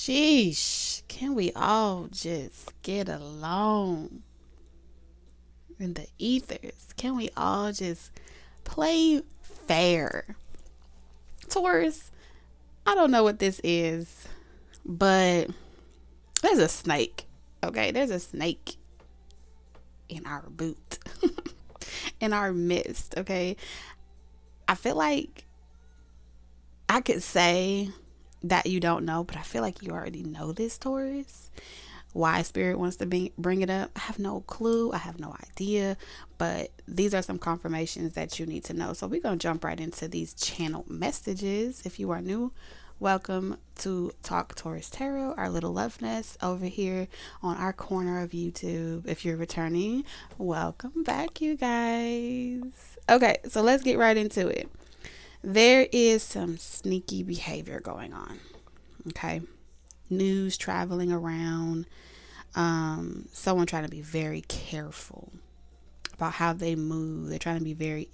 Sheesh. Can we all just get along in the ethers? Can we all just play fair? Taurus, I don't know what this is, but there's a snake. Okay, there's a snake in our boot, in our midst. Okay, I feel like I could say that you don't know, but I feel like you already know this, Taurus. Why Spirit wants to bring it up, I have no clue. I have no idea. But these are some confirmations that you need to know. So we're going to jump right into these channel messages. If you are new, welcome to Talk Taurus Tarot, our little love nest over here on our corner of YouTube. If you're returning, welcome back, you guys. Okay, so let's get right into it. There is some sneaky behavior going on. Okay. News traveling around, someone trying to be very careful about how they move. They're trying to be very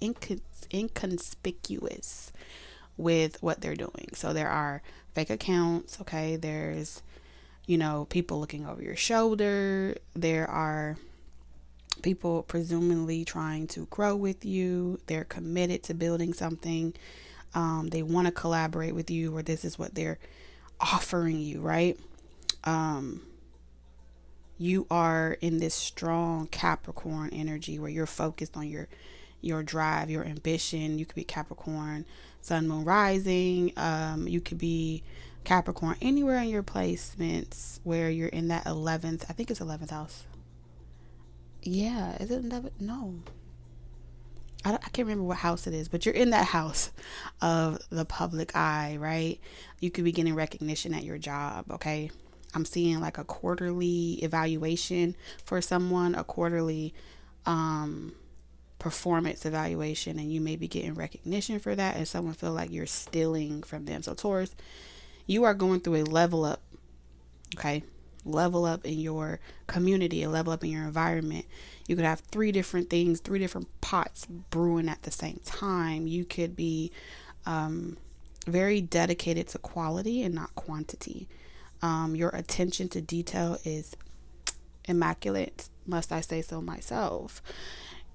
inconspicuous with what they're doing. So there are fake accounts. Okay, there's people looking over your shoulder. There are people presumably trying to grow with you. They're committed to building something. They want to collaborate with you, or this is what they're offering you, right? You are in this strong Capricorn energy where you're focused on your drive, your ambition. You could be Capricorn, Sun, Moon, Rising. You could be Capricorn anywhere in your placements where you're in that 11th. I think it's 11th house. Yeah, is it 11th? No. I can't remember what house it is, but you're in that house of the public eye, right? You could be getting recognition at your job, okay? I'm seeing like a quarterly evaluation for someone, a quarterly performance evaluation, and you may be getting recognition for that, and someone feel like you're stealing from them. So Taurus, you are going through a level up, okay? Level up in your community, a level up in your environment. You could have three different things, three different pots brewing at the same time. You could be very dedicated to quality and not quantity. Your attention to detail is immaculate, must I say so myself.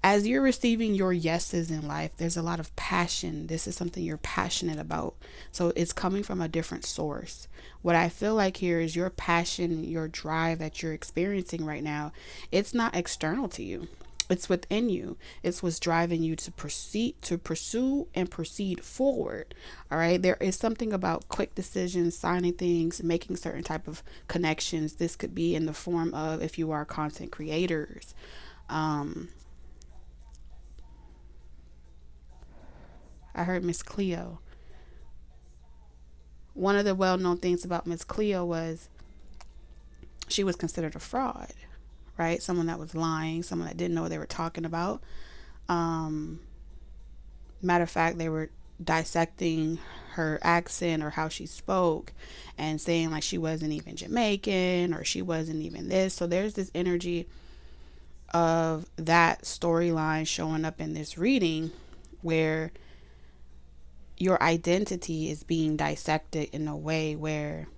As you're receiving your yeses in life, there's a lot of passion. This is something you're passionate about. So it's coming from a different source. What I feel like here is your passion, your drive that you're experiencing right now. It's not external to you. It's within you. It's what's driving you to pursue and proceed forward. All right. There is something about quick decisions, signing things, making certain type of connections. This could be in the form of, if you are content creators, I heard Miss Cleo. One of the well-known things about Miss Cleo was she was considered a fraud, right? Someone that was lying, someone that didn't know what they were talking about. Matter of fact, they were dissecting her accent or how she spoke and saying like she wasn't even Jamaican or she wasn't even this. So there's this energy of that storyline showing up in this reading where your identity is being dissected in a way where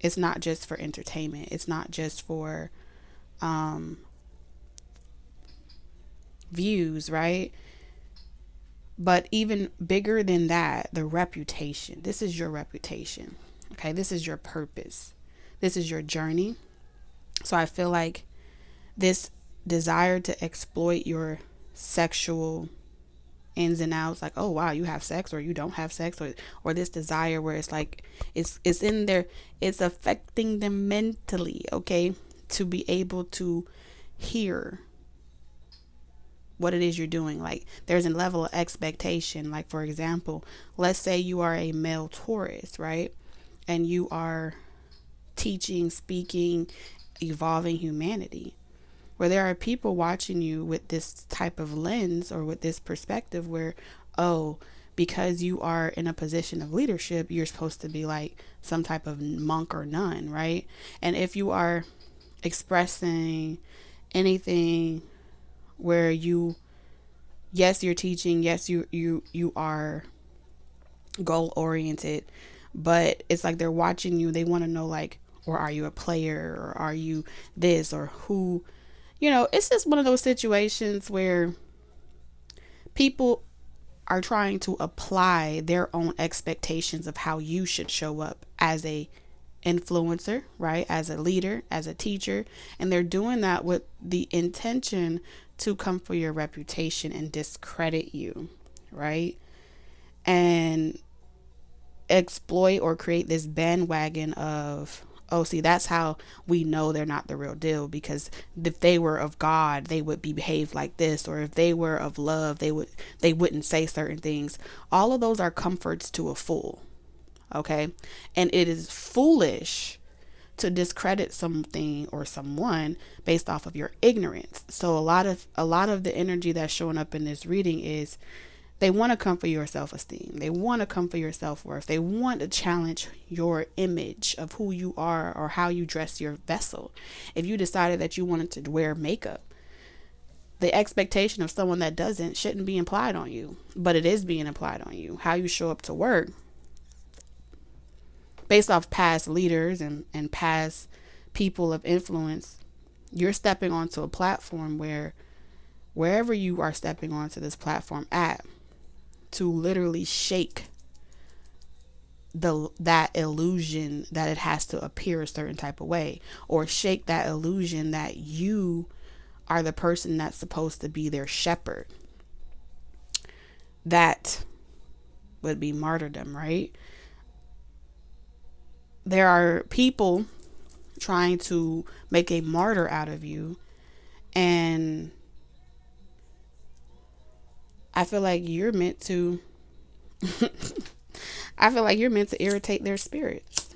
it's not just for entertainment. It's not just for views, right? But even bigger than that, the reputation. This is your reputation. Okay, this is your purpose. This is your journey. So I feel like this desire to exploit your sexual ins and outs, like, oh wow, you have sex or you don't have sex, or this desire where it's like it's in there, it's affecting them mentally, okay, to be able to hear what it is you're doing. Like there's a level of expectation. Like for example, let's say you are a male Taurus, right, and you are teaching, speaking, evolving humanity, where there are people watching you with this type of lens or with this perspective where, oh, because you are in a position of leadership, you're supposed to be like some type of monk or nun, right? And if you are expressing anything where yes, you're teaching, yes, you are goal oriented, but it's like they're watching you. They want to know like, Or are you a player? Or are you this or who? It's just one of those situations where people are trying to apply their own expectations of how you should show up as a influencer, right? As a leader, as a teacher, and they're doing that with the intention to come for your reputation and discredit you, right? And exploit or create this bandwagon of, oh, see, that's how we know they're not the real deal, because if they were of God, they would behave like this, or if they were of love, they wouldn't say certain things. All of those are comforts to a fool. Okay? And it is foolish to discredit something or someone based off of your ignorance. So a lot of the energy that's showing up in this reading is they want to come for your self-esteem. They want to come for your self-worth. They want to challenge your image of who you are or how you dress your vessel. If you decided that you wanted to wear makeup, the expectation of someone that doesn't shouldn't be implied on you, but it is being applied on you. How you show up to work based off past leaders and past people of influence, you're stepping onto a platform where wherever you are stepping onto this platform at, to literally shake that illusion that it has to appear a certain type of way, or shake that illusion that you are the person that's supposed to be their shepherd. That would be martyrdom, right? There are people trying to make a martyr out of you, and I feel like you're meant to irritate their spirits.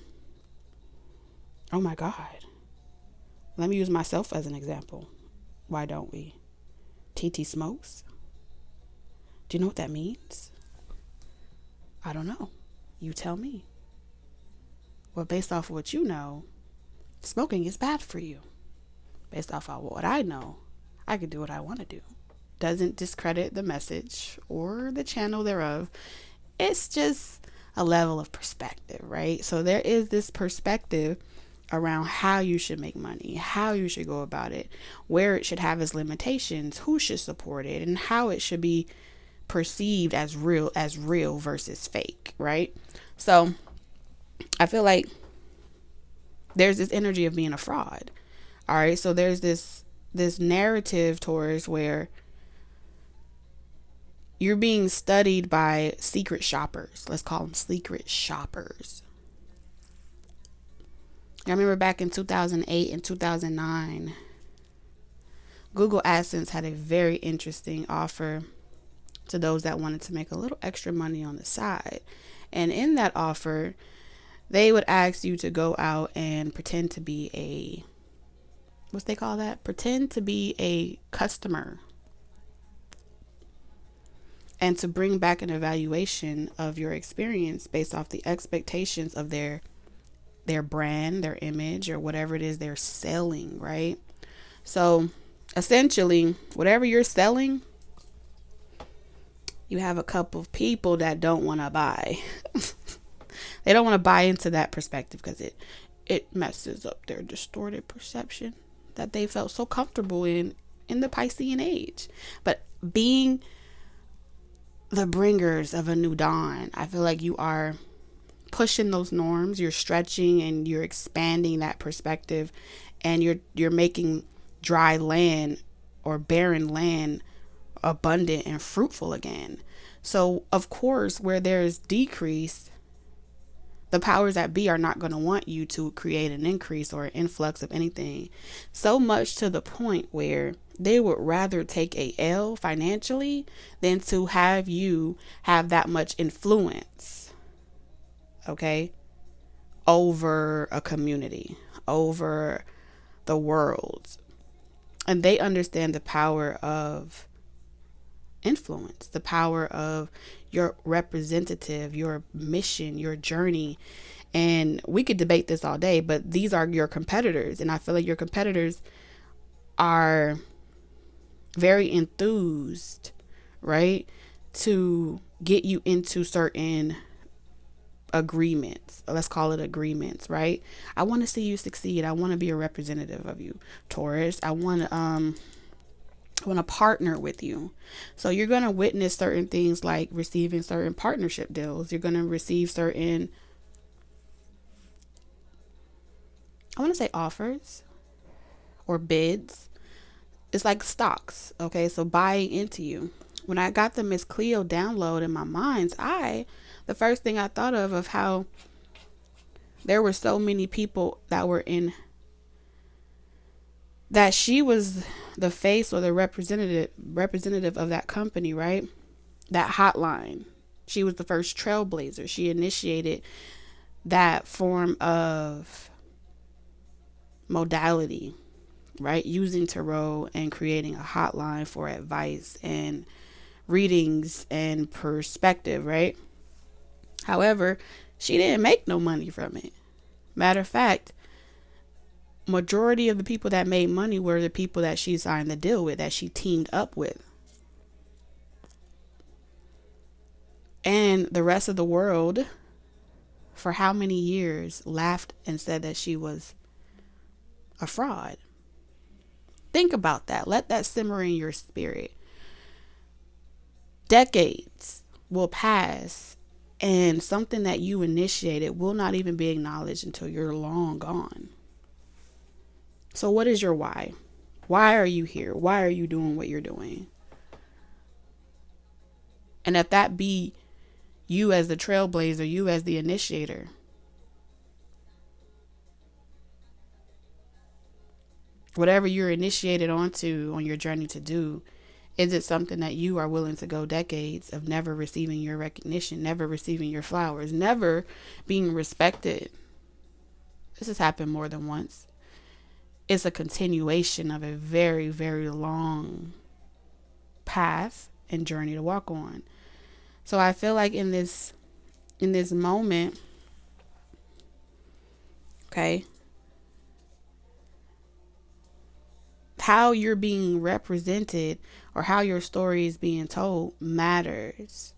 Oh my God. Let me use myself as an example. Why don't we? TT smokes. Do you know what that means? I don't know. You tell me. Well, based off of what you know, smoking is bad for you. Based off of what I know, I could do what I want to do. Doesn't discredit the message or the channel thereof. It's just a level of perspective, right? So there is this perspective around how you should make money, how you should go about it, where it should have its limitations, who should support it, and how it should be perceived as real versus fake, right? So I feel like there's this energy of being a fraud. All right. So there's this narrative, Taurus, where you're being studied by secret shoppers. Let's call them secret shoppers. I remember back in 2008 and 2009, Google AdSense had a very interesting offer to those that wanted to make a little extra money on the side. And in that offer, they would ask you to go out and pretend to be pretend to be a customer, and to bring back an evaluation of your experience based off the expectations of their brand, their image, or whatever it is they're selling, right? So essentially, whatever you're selling, you have a couple of people that don't want to buy. They don't want to buy into that perspective because it messes up their distorted perception that they felt so comfortable in the Piscean age. But being the bringers of a new dawn, I feel like you are pushing those norms, you're stretching and you're expanding that perspective, and you're making dry land or barren land abundant and fruitful again. So of course, where there's decrease, the powers that be are not going to want you to create an increase or an influx of anything, so much to the point where they would rather take a L financially than to have you have that much influence, okay, over a community, over the world. And they understand the power of influence, the power of your representative, your mission, your journey. And we could debate this all day, but these are your competitors. And I feel like your competitors are very enthused, right, to get you into certain agreements. Let's call it agreements, right? I want to see you succeed. I want to be a representative of you, Taurus. I want to partner with you. So you're going to witness certain things like receiving certain partnership deals. You're going to receive certain, I want to say, offers or bids. It's like stocks. Okay. So buying into you. When I got the Miss Cleo download in my mind's eye, the first thing I thought of how there were so many people that were in, that she was the face or the representative of that company, right? That hotline. She was the first trailblazer. She initiated that form of modality, right? Using tarot and creating a hotline for advice and readings and perspective, right? However, she didn't make no money from it. Matter of fact, majority of the people that made money were the people that she signed the deal with, that she teamed up with. And the rest of the world, for how many years, laughed and said that she was a fraud. Think about that. Let that simmer in your spirit. Decades will pass and something that you initiated will not even be acknowledged until you're long gone. So what is your why? Why are you here? Why are you doing what you're doing? And if that be you as the trailblazer, you as the initiator, whatever you're initiated onto on your journey to do, is it something that you are willing to go decades of never receiving your recognition, never receiving your flowers, never being respected? This has happened more than once. It's a continuation of a very, very long path and journey to walk on. So I feel like in this moment, okay, how you're being represented or how your story is being told matters,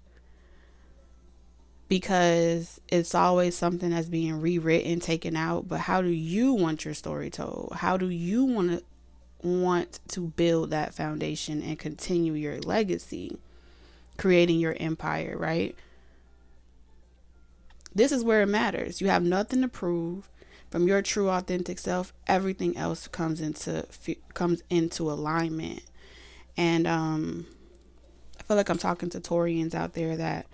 because it's always something that's being rewritten, taken out. But how do you want your story told? How do you want to build that foundation and continue your legacy, creating your empire, right? This is where it matters. You have nothing to prove. From your true authentic self, everything else comes into alignment. And I feel like I'm talking to Taurians out there that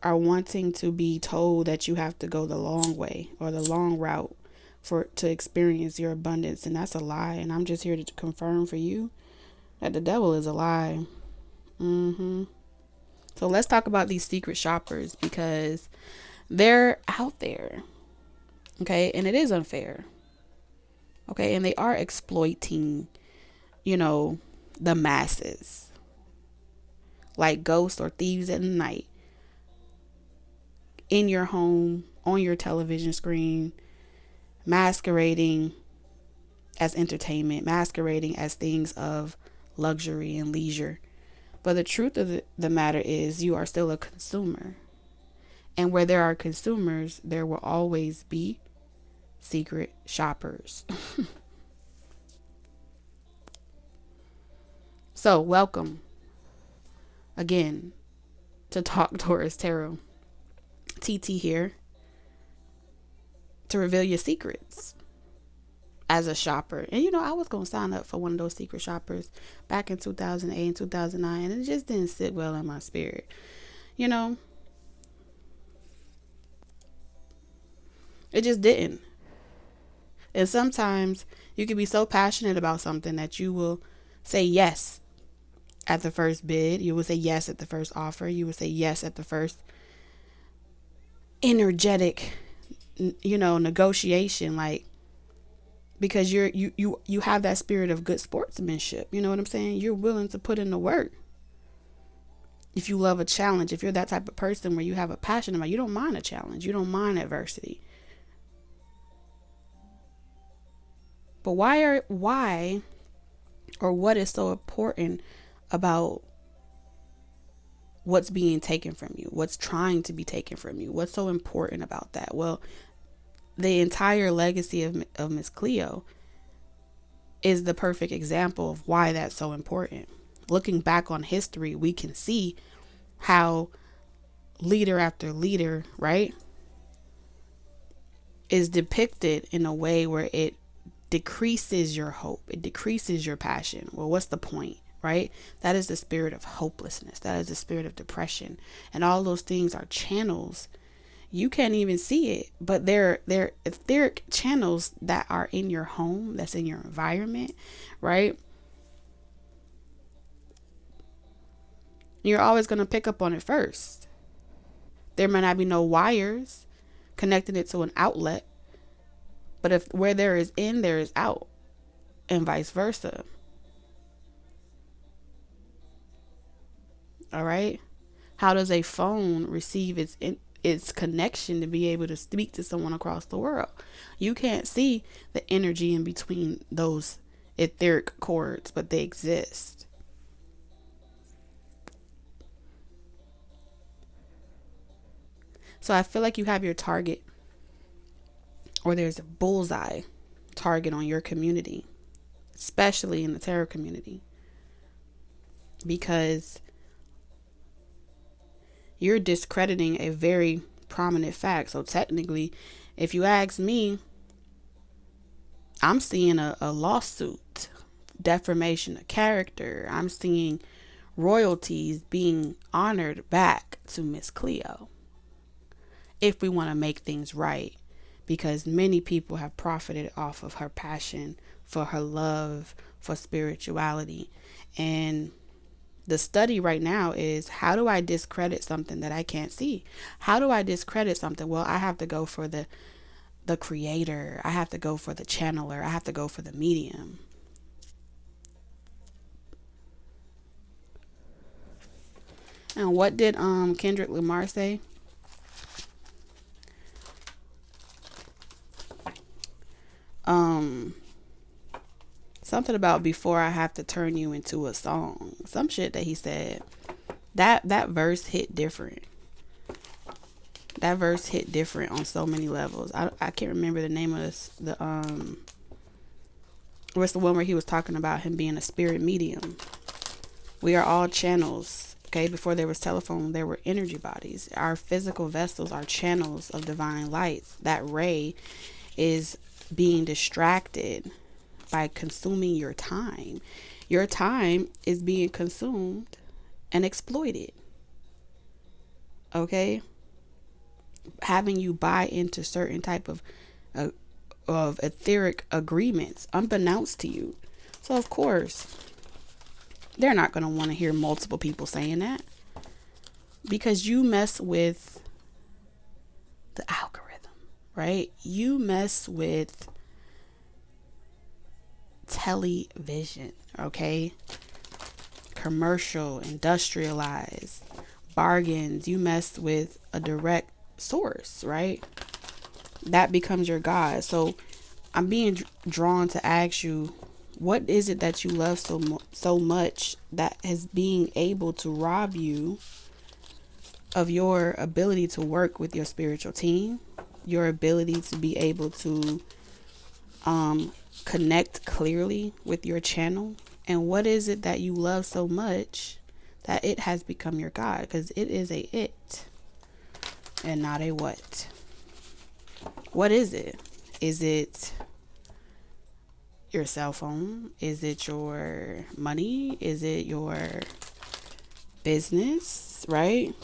are wanting to be told that you have to go the long way or the long route to experience your abundance. And that's a lie. And I'm just here to confirm for you that the devil is a lie. So let's talk about these secret shoppers, because they're out there. Okay. And it is unfair. Okay. And they are exploiting, the masses, like ghosts or thieves at night, in your home, on your television screen, masquerading as entertainment, masquerading as things of luxury and leisure. But the truth of the matter is, you are still a consumer. And where there are consumers, there will always be secret shoppers. So welcome again to Talk Taurus Tarot. TT here to reveal your secrets as a shopper. And I was going to sign up for one of those secret shoppers back in 2008 and 2009, and it just didn't sit well in my spirit. It just didn't. And sometimes you can be so passionate about something that you will say yes at the first bid. You will say yes at the first offer. You will say yes at the first energetic, negotiation, like, because you have that spirit of good sportsmanship. You know what I'm saying? You're willing to put in the work. If you love a challenge, if you're that type of person where you have a passion about, you don't mind a challenge. You don't mind adversity. But why or what is so important about what's being taken from you, what's trying to be taken from you, what's so important about that? Well, the entire legacy of Miss Cleo is the perfect example of why that's so important. Looking back on history, we can see how leader after leader, right, is depicted in a way where it decreases your hope, it decreases your passion. Well, what's the point, right? That is the spirit of hopelessness. That is the spirit of depression. And all those things are channels. You can't even see it, but they're etheric channels that are in your home, that's in your environment, right? You're always going to pick up on it first. There might not be no wires connecting it to an outlet, but if where there is in, there is out, and vice versa. All right. How does a phone receive its connection to be able to speak to someone across the world? You can't see the energy in between those etheric cords, but they exist. So I feel like you have your target, or there's a bullseye target on your community, especially in the tarot community, because you're discrediting a very prominent fact. So technically, if you ask me, I'm seeing a lawsuit, defamation of character. I'm seeing royalties being honored back to Miss Cleo, if we want to make things right, because many people have profited off of her passion for her love for spirituality. And the study right now is, how do I discredit something that I can't see? How do I discredit something? Well, I have to go for the creator. I have to go for the channeler. I have to go for the medium. And what did Kendrick Lamar say? Something about before I have to turn you into a song. Some shit that he said. That verse hit different. That verse hit different on so many levels. I can't remember the name of this. What's the one where he was talking about him being a spirit medium? We are all channels. Okay, before there was telephone, there were energy bodies. Our physical vessels are channels of divine lights. That ray is being distracted by consuming your time. Your time is being consumed and exploited. Okay? Having you buy into certain type of etheric agreements unbeknownst to you. So of course, they're not going to want to hear multiple people saying that, because you mess with the algorithm, right? You mess with television, okay? Commercial, industrialized, bargains. You mess with a direct source, right? That becomes your God. So I'm being drawn to ask you, what is it that you love so much that is being able to rob you of your ability to work with your spiritual team, your ability to be able to connect clearly with your channel? And what is it that you love so much that it has become your God? Because it is a it and not a what. What is it? Is it your cell phone? Is it your money? Is it your business, right?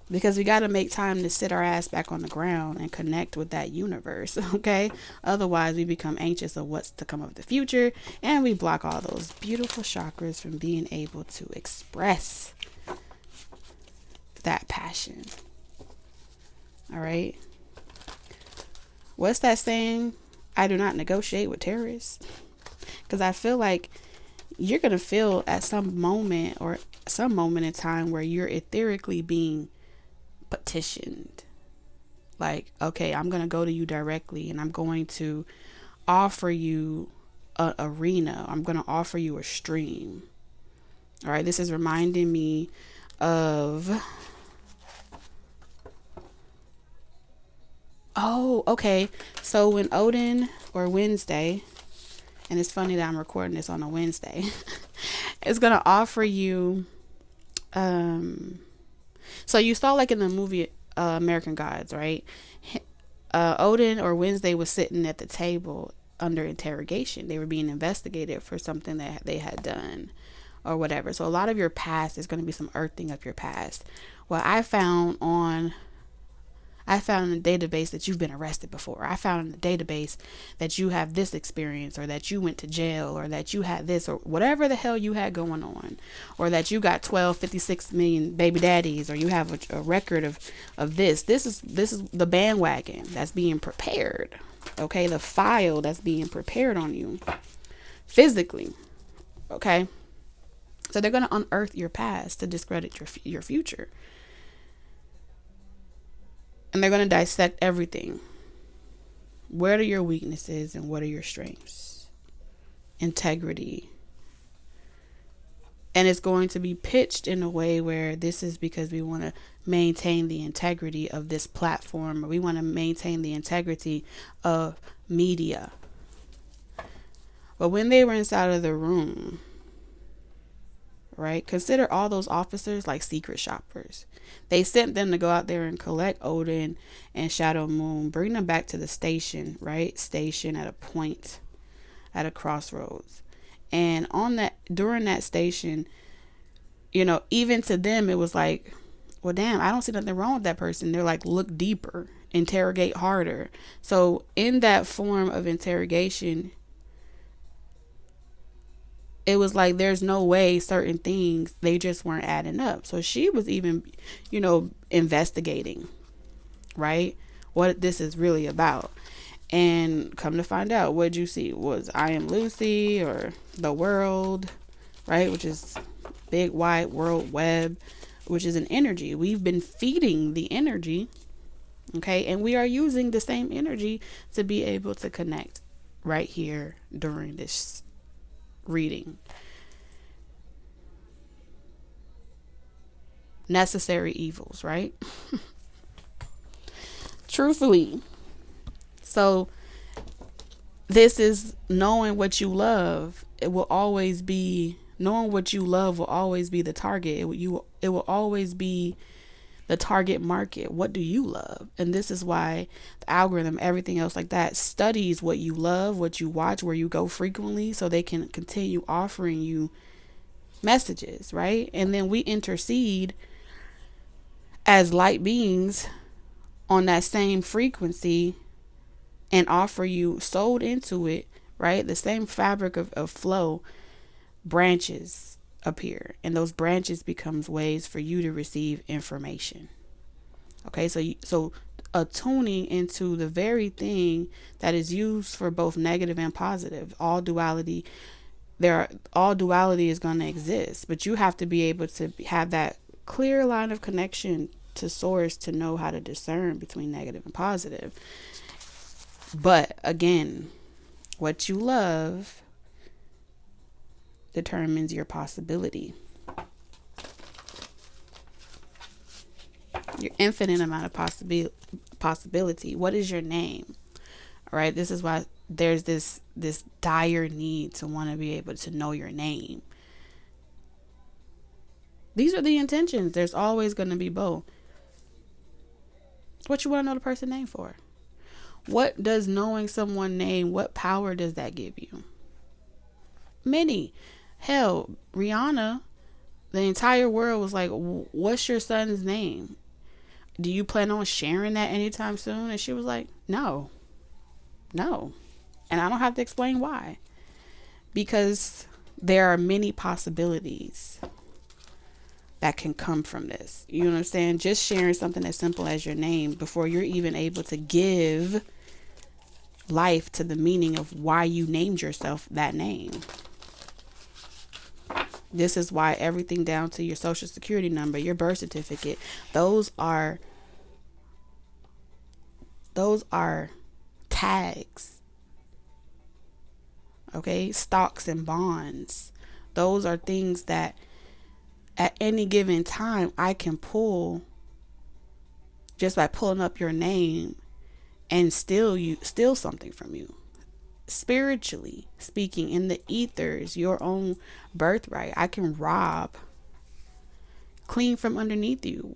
Because we got to make time to sit our ass back on the ground and connect with that universe, okay? Otherwise, we become anxious of what's to come of the future, and we block all those beautiful chakras from being able to express that passion. All right? What's that saying? I do not negotiate with terrorists. Because I feel like you're going to feel at some moment in time where you're etherically being petitioned. Like, okay, I'm going to go to you directly and I'm going to offer you an arena. I'm going to offer you a stream. All right. This is reminding me of, oh, okay. So when Odin, or Wednesday, and it's funny that I'm recording this on a Wednesday, it's going to offer you, so you saw like in the movie American Gods, right? Odin or Wednesday was sitting at the table under interrogation. They were being investigated for something that they had done or whatever. So a lot of your past is going to be some earthing of your past. Well, I found in the database that you've been arrested before. I found in the database that you have this experience, or that you went to jail, or that you had this, or whatever the hell you had going on, or that you got 56 million baby daddies, or you have a record of this. This is the bandwagon that's being prepared. Okay, the file that's being prepared on you physically. Okay, so they're going to unearth your past to discredit your future. And they're going to dissect everything. What are your weaknesses and what are your strengths? Integrity. And it's going to be pitched in a way where this is because we want to maintain the integrity of this platform, or we want to maintain the integrity of media. But when they were inside of the room, right, consider all those officers like secret shoppers. They sent them to go out there and collect Odin and Shadow Moon, bring them back to the station, right? Station at a point, at a crossroads. And during that station, even to them, it was like, well, damn, I don't see nothing wrong with that person. They're like, look deeper, interrogate harder. So in that form of interrogation, it was like there's no way certain things, they just weren't adding up. So she was even, investigating, right, what this is really about. And come to find out, what'd you see? Was I Am Lucy, or the world, right, which is big wide world web, which is an energy. We've been feeding the energy, okay, and we are using the same energy to be able to connect right here during this reading. Necessary evils, right? Truthfully. So this is knowing what you love. Knowing what you love will always be the target. It will always be the target market. What do you love? And this is why the algorithm, everything else like that, studies what you love, what you watch, where you go frequently, so they can continue offering you messages, right? And then we intercede as light beings on that same frequency and offer you, sold into it, right? The same fabric of flow. Branches appear, and those branches becomes ways for you to receive information. Okay, so attuning into the very thing that is used for both negative and positive. All duality is going to exist, but you have to be able to have that clear line of connection to source to know how to discern between negative and positive. But again, what you love determines your possibility. Your infinite amount of possibility. What is your name? All right. This is why there's this dire need to want to be able to know your name. These are the intentions. There's always going to be both. What you want to know the person's name for? What does knowing someone's name, what power does that give you? Many. Hell, Rihanna, the entire world was like, what's your son's name? Do you plan on sharing that anytime soon? And she was like, no. And I don't have to explain why. Because there are many possibilities that can come from this. You know what I'm saying? Just sharing something as simple as your name before you're even able to give life to the meaning of why you named yourself that name. This is why everything down to your social security number, your birth certificate, those are tags. Okay? Stocks and bonds. Those are things that At any given time, I can pull, just by pulling up your name, and steal something from you. Spiritually speaking, in the ethers, your own birthright, I can rob, clean from underneath you,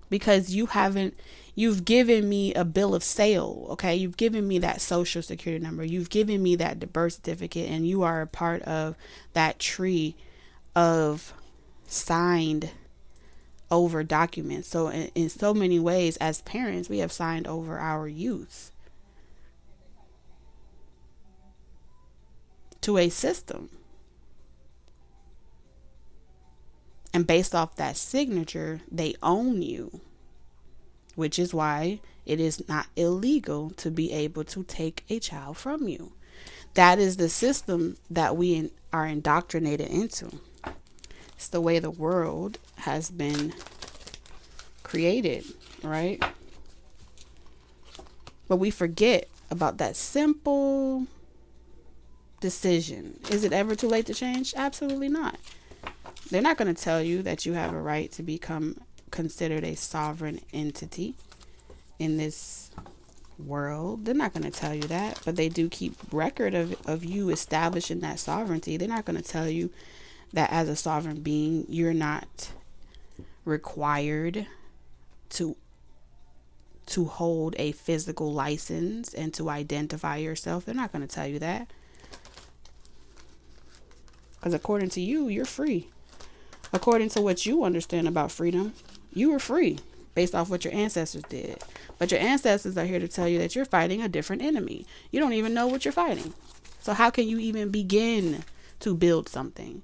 because you've given me a bill of sale. Okay, you've given me that social security number, you've given me that birth certificate, and you are a part of that tree of signed over documents. So in so many ways, as parents, we have signed over our youth to a system. And based off that signature, they own you, which is why it is not illegal to be able to take a child from you. That is the system that we are indoctrinated into. It's the way the world has been created, right? But we forget about that simple decision. Is it ever too late to change? Absolutely not. They're not going to tell you that you have a right to become considered a sovereign entity in this world. They're not going to tell you that, but they do keep record of you establishing that sovereignty. They're not going to tell you that as a sovereign being, you're not required to hold a physical license and to identify yourself. They're not going to tell you that. Because according to you, you're free. According to what you understand about freedom, you were free based off what your ancestors did. But your ancestors are here to tell you that you're fighting a different enemy. You don't even know what you're fighting. So how can you even begin to build something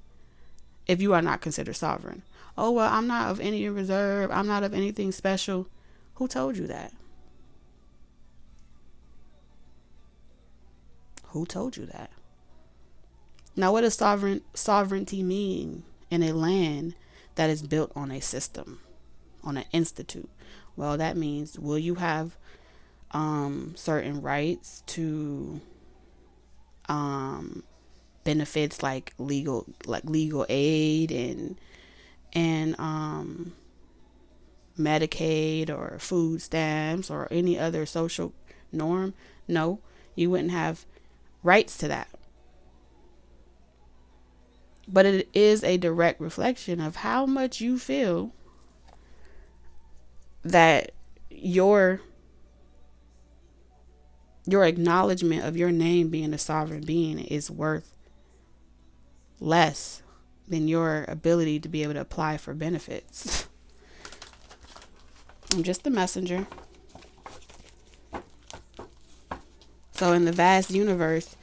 if you are not considered sovereign? Oh, well, I'm not of any reserve. I'm not of anything special. Who told you that? Who told you that? Now, what does sovereignty mean in a land that is built on a system, on an institute? Well, that means, will you have certain rights to benefits like legal aid and Medicaid or food stamps or any other social norm? No, you wouldn't have rights to that. But it is a direct reflection of how much you feel that your acknowledgement of your name being a sovereign being is worth less than your ability to be able to apply for benefits. I'm just the messenger. So in the vast universe,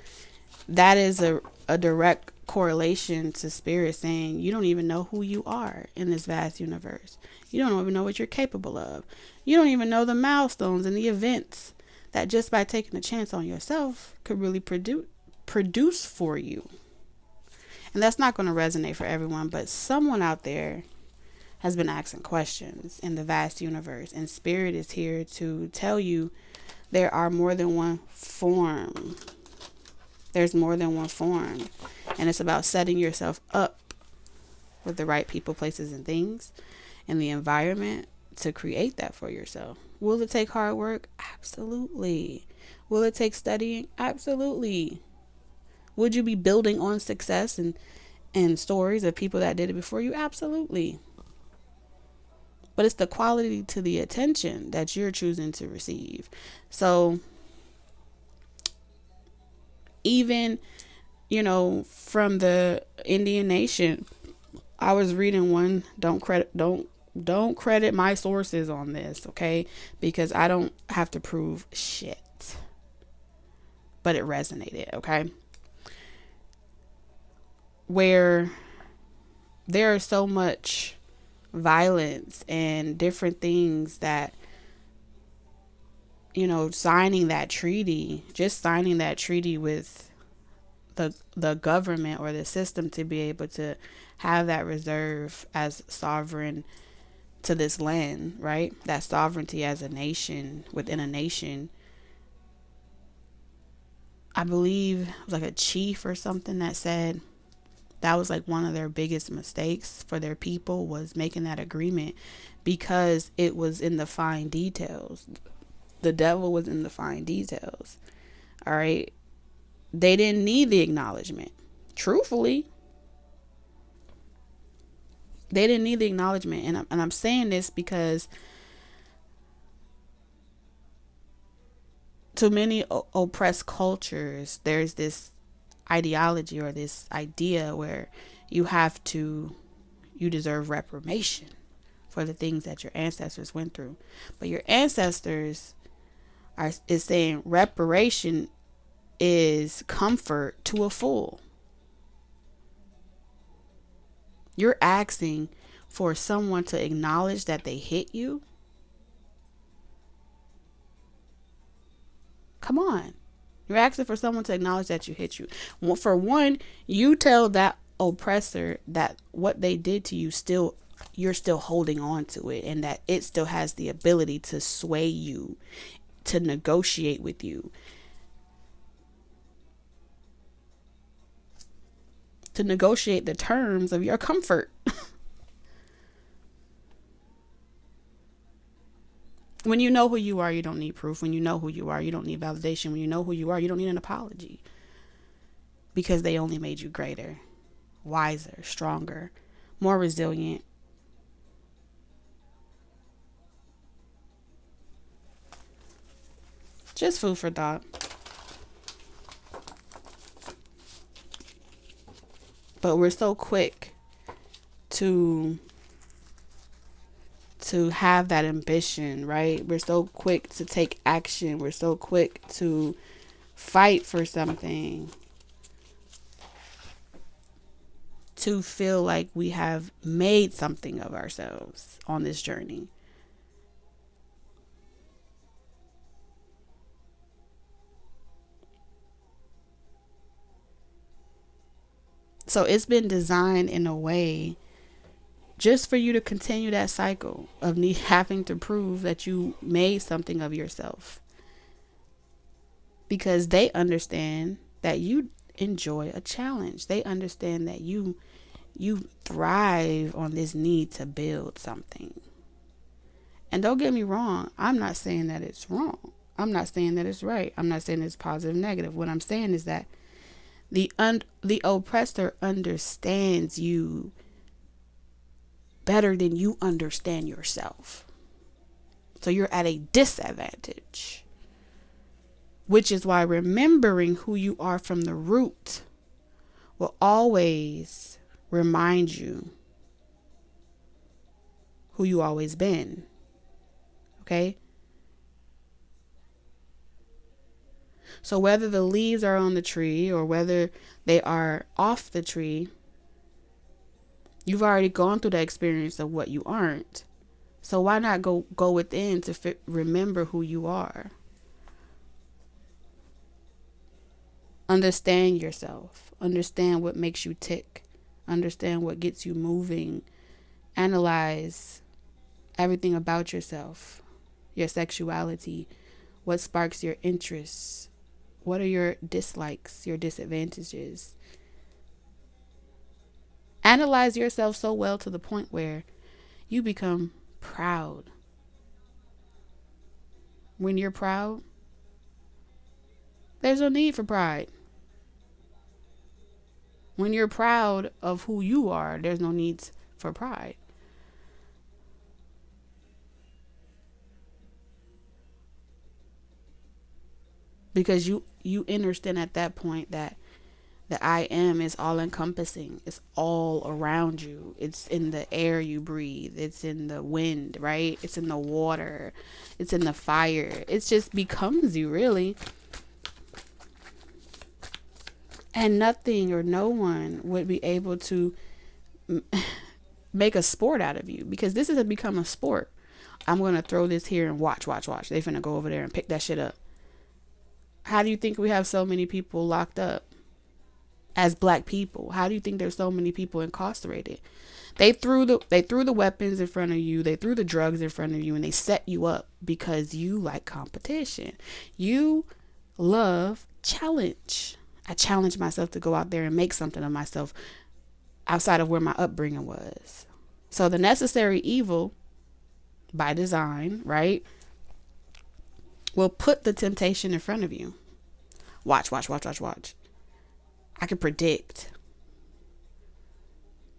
that is a direct correlation to spirit saying you don't even know who you are in this vast universe. You don't even know what you're capable of. You don't even know the milestones and the events that just by taking a chance on yourself could really produce for you. And that's not going to resonate for everyone, but someone out there has been asking questions in the vast universe, and spirit is here to tell you there are more than one form. There's more than one form. And it's about setting yourself up with the right people, places, and things and the environment to create that for yourself. Will it take hard work? Absolutely. Will it take studying? Absolutely. Would you be building on success and stories of people that did it before you? Absolutely. But it's the quality to the attention that you're choosing to receive. So even, from the Indian nation, I was reading one, don't credit my sources on this, okay? Because I don't have to prove shit. But it resonated, okay? Where there is so much violence and different things that, signing that treaty with the government or the system to be able to have that reserve as sovereign to this land, right? That sovereignty as a nation within a nation. I believe it was like a chief or something that said That was like one of their biggest mistakes for their people, was making that agreement, because it was in the fine details. The devil was in the fine details. All right. They didn't need the acknowledgement. Truthfully, they didn't need the acknowledgement. And I'm saying this because to many oppressed cultures, there's this ideology or this idea where you deserve reparation for the things that your ancestors went through. But your ancestors is saying reparation is comfort to a fool. You're asking for someone to acknowledge that they hit you. Come on. You're asking for someone to acknowledge that you hit you. Well, for one, you tell that oppressor that what they did to you you're still holding on to it, and that it still has the ability to sway you, to negotiate with you, to negotiate the terms of your comfort. When you know who you are, you don't need proof. When you know who you are, you don't need validation. When you know who you are, you don't need an apology, because they only made you greater, wiser, stronger, more resilient. Just food for thought. But we're so quick to have that ambition, right? We're so quick to take action. We're so quick to fight for something, to feel like we have made something of ourselves on this journey. So it's been designed in a way just for you to continue that cycle of having to prove that you made something of yourself. Because they understand that you enjoy a challenge. They understand that you thrive on this need to build something. And don't get me wrong, I'm not saying that it's wrong. I'm not saying that it's right. I'm not saying it's positive, negative. What I'm saying is that the oppressor understands you better than you understand yourself. So you're at a disadvantage, which is why remembering who you are from the root will always remind you who you always been. Okay? So whether the leaves are on the tree or whether they are off the tree, you've already gone through the experience of what you aren't. So why not go within to remember who you are? Understand yourself. Understand what makes you tick. Understand what gets you moving. Analyze everything about yourself. Your sexuality. What sparks your interests. What are your dislikes, your disadvantages? Analyze yourself so well to the point where you become proud. When you're proud, there's no need for pride. When you're proud of who you are, there's no need for pride. Because you understand at that point that the I am is all encompassing. It's all around you. It's in the air you breathe. It's in the wind, right? It's in the water. It's in the fire. It just becomes you, really. And nothing or no one would be able to make a sport out of you, because this has become a sport. I'm going to throw this here and watch. They finna go over there and pick that shit up. How do you think we have so many people locked up as black people? How do you think there's so many people incarcerated? They threw the weapons in front of you. They threw the drugs in front of you, and they set you up because you like competition. You love challenge. I challenge myself to go out there and make something of myself. outside of where my upbringing was. So the necessary evil, by design, right, will put the temptation in front of you. Watch. I can predict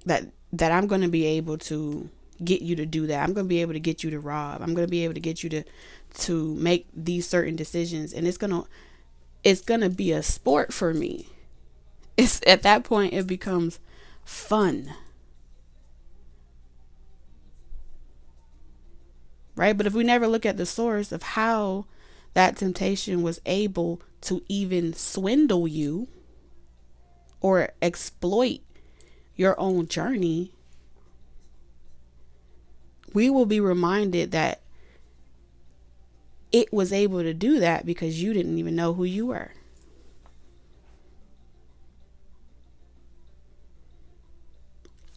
that I'm going to be able to get you to do that. I'm going to be able to get you to rob. I'm going to be able to get you to make these certain decisions, and it's going to be a sport for me. It's at that point it becomes fun. Right? But if we never look at the source of how that temptation was able to even swindle you or exploit your own journey, we will be reminded that it was able to do that because you didn't even know who you were.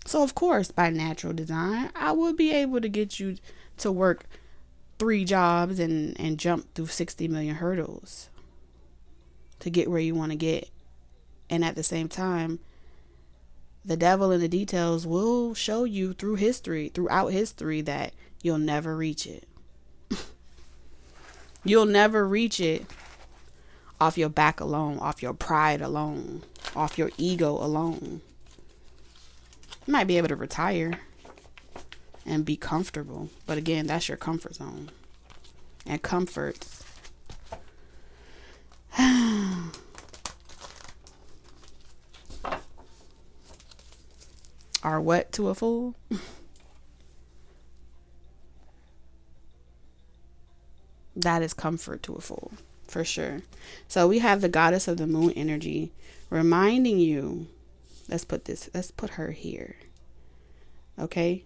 So of course, by natural design, I would be able to get you to work 3 jobs and jump through 60 million hurdles to get where you want to get. And at the same time, the devil in the details will show you throughout history, that you'll never reach it. You'll never reach it off your back alone, off your pride alone, off your ego alone. You might be able to retire and be comfortable, but again, that's your comfort zone. And comfort are what to a fool? That is comfort to a fool, for sure. So we have the goddess of the moon energy reminding you, let's put her here. Okay?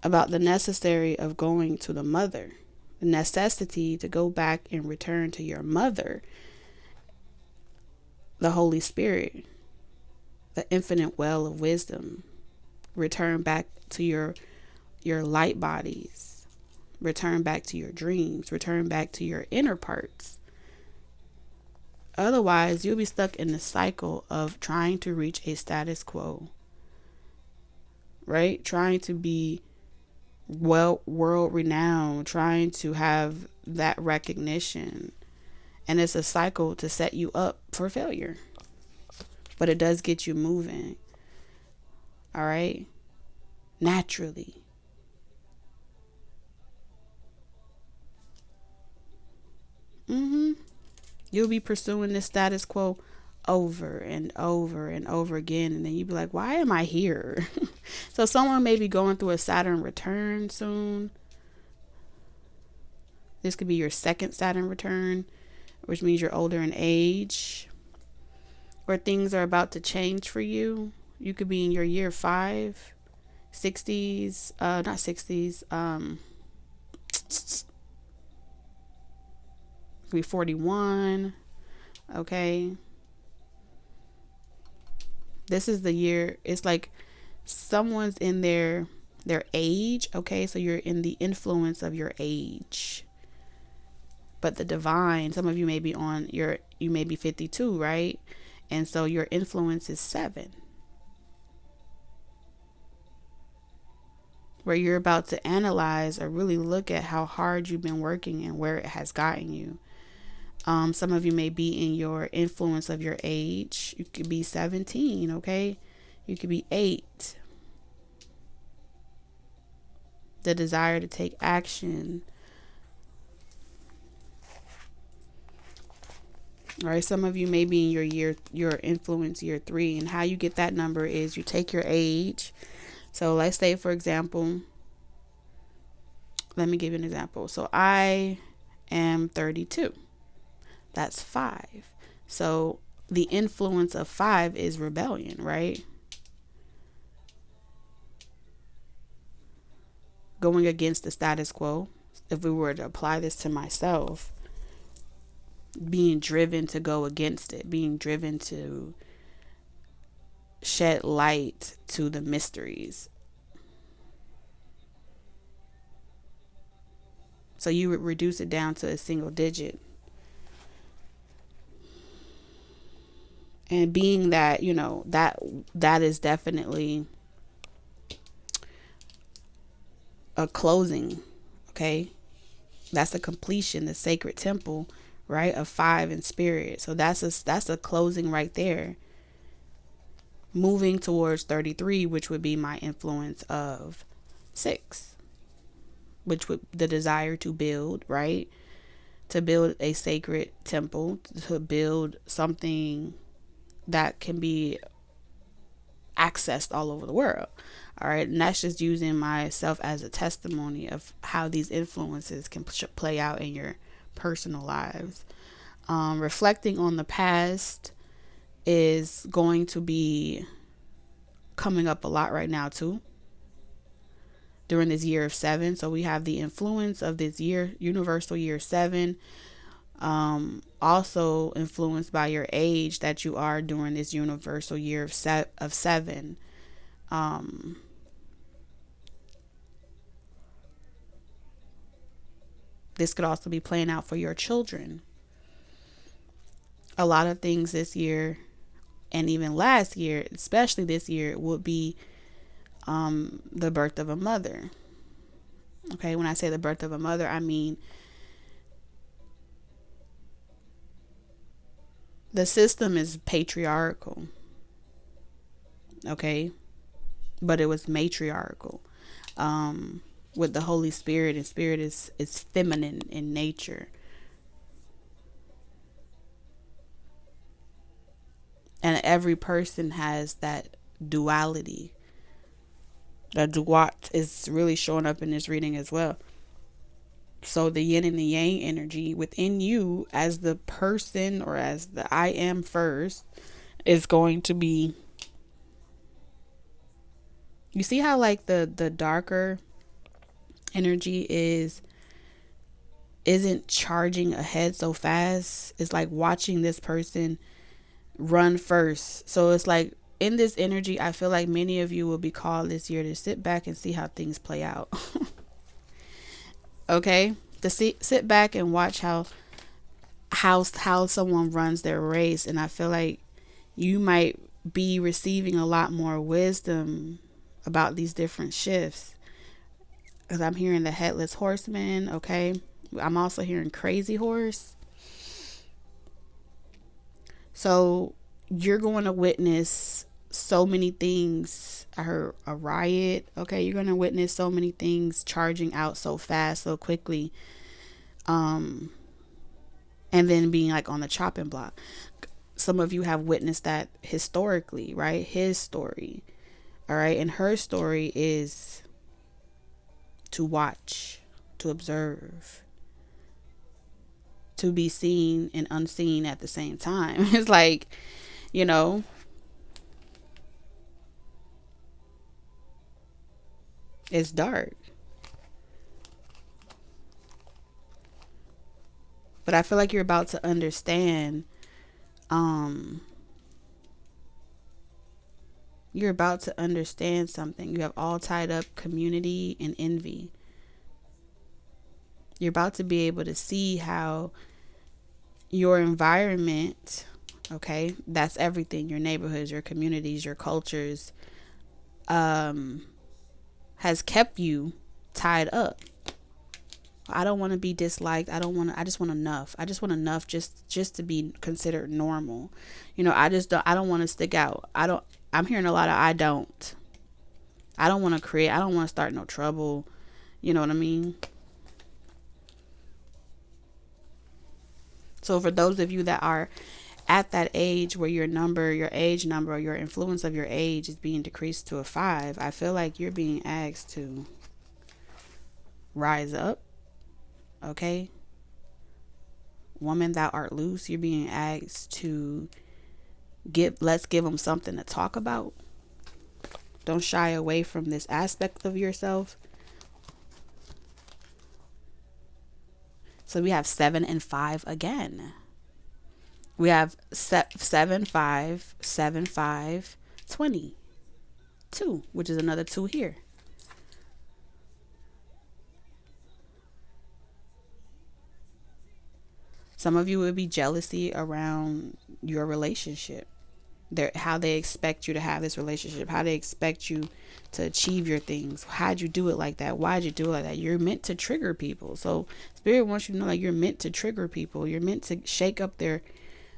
About the necessary of going to the mother, the necessity to go back and return to your mother, the Holy Spirit, the infinite well of wisdom. Return back to your light bodies. Return back to your dreams. Return back to your inner parts. Otherwise, you'll be stuck in the cycle of trying to reach a status quo. Right? Trying to be world renowned, trying to have that recognition. And it's a cycle to set you up for failure. But it does get you moving. All right? Naturally. You'll be pursuing this status quo over and over and over again. And then you'll be like, why am I here? So someone may be going through a Saturn return soon. This could be your second Saturn return, which means you're older in age, or things are about to change for you. You could be in your year 5, 60s, not 60s, could be 41. Okay. This is the year. It's like someone's in their age. Okay. So you're in the influence of your age. But the divine, some of you may be you may be 52, right? And so your influence is 7. Where you're about to analyze or really look at how hard you've been working and where it has gotten you. Some of you may be in your influence of your age. You could be 17, okay? You could be 8. The desire to take action. All right, some of you may be in your influence year 3, and how you get that number is you take your age. So let's say, for example, let me give you an example. So I am 32. That's 5. So the influence of 5 is rebellion, right? Going against the status quo. If we were to apply this to myself, being driven to go against it, being driven to shed light to the mysteries. So you would reduce it down to a single digit. And being that, that is definitely a closing, okay? That's a completion, the sacred temple, right? Of 5 in spirit. So that's a closing right there. Moving towards 33, which would be my influence of 6, which would the desire to build, right? To build a sacred temple, to build something that can be accessed all over the world. All right. And that's just using myself as a testimony of how these influences can play out in your personal lives. Reflecting on the past is going to be coming up a lot right now too, during this year of 7. So we have the influence of this year, universal year 7, also influenced by your age that you are during this universal year of 7. This could also be playing out for your children. A lot of things this year, and even last year, especially this year, would be the birth of a mother. Okay, when I say the birth of a mother, I mean the system is patriarchal. Okay, but it was matriarchal. With the Holy Spirit, and spirit is feminine in nature. And every person has that duality. The duat is really showing up in this reading as well. So the yin and the yang energy within you as the person, or as the I am first, is going to be, you see how like the darker energy isn't charging ahead so fast. It's like watching this person run first. So it's like in this energy, I feel like many of you will be called this year to sit back and see how things play out. Okay, to sit back and watch how someone runs their race. And I feel like you might be receiving a lot more wisdom about these different shifts, because I'm hearing the headless horseman. Okay, I'm also hearing crazy horse. So you're going to witness so many things. I heard a riot. Okay, you're going to witness so many things charging out so fast, so quickly, and then being like on the chopping block. Some of you have witnessed that historically, right? His story, all right, and her story is to watch, to observe, to be seen and unseen at the same time. It's like, it's dark. But I feel like you're about to understand. You're about to understand something. You have all tied up community and envy. You're about to be able to see how your environment, okay, that's everything, your neighborhoods, your communities, your cultures, has kept you tied up. I don't want to be disliked. I just want enough. I just want enough just to be considered normal. I don't want to stick out. I'm hearing a lot of I don't want to create. I don't want to start no trouble. You know what I mean? So for those of you that are at that age where your age number, or your influence of your age is being decreased to a 5, I feel like you're being asked to rise up. Okay? Woman, thou art loose. You're being asked to let's give them something to talk about. Don't shy away from this aspect of yourself. So we have 7 and 5 again. We have 7, 5, 7, 5, 20. 2, which is another 2 here. Some of you would be jealousy around your relationship. how they expect you to have this relationship, how they expect you to achieve your things. How'd you do it like that? Why'd you do it like that? You're meant to trigger people. So spirit wants you to know, like, you're meant to trigger people. You're meant to shake up the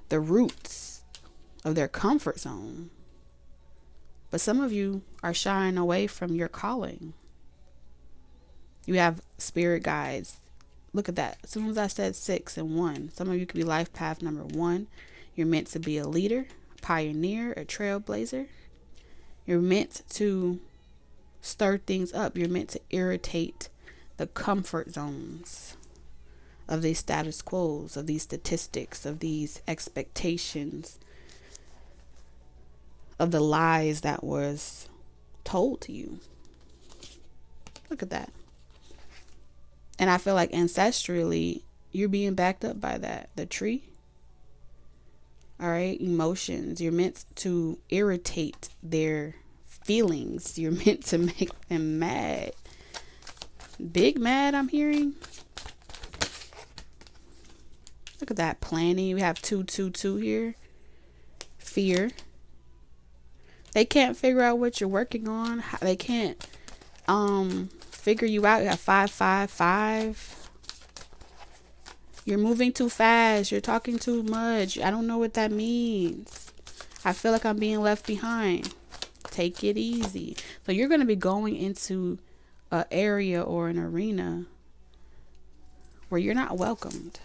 roots of their comfort zone. But some of you are shying away from your calling. You have spirit guides. Look at that. As soon as I said 6 and 1, some of you could be life path number 1. You're meant to be a leader, a pioneer, a trailblazer. You're meant to stir things up. You're meant to irritate the comfort zones of these status quos, of these statistics, of these expectations, of the lies that was told to you. Look at that. And I feel like ancestrally, you're being backed up by that. The tree. All right. Emotions. You're meant to irritate their feelings. You're meant to make them mad. Big mad, I'm hearing. Look at that. Planning. We have 222 here. Fear. They can't figure out what you're working on. They can't figure you out. You have 555. You're moving too fast. You're talking too much. I don't know what that means. I feel like I'm being left behind. Take it easy. So you're going to be going into an area or an arena where you're not welcomed.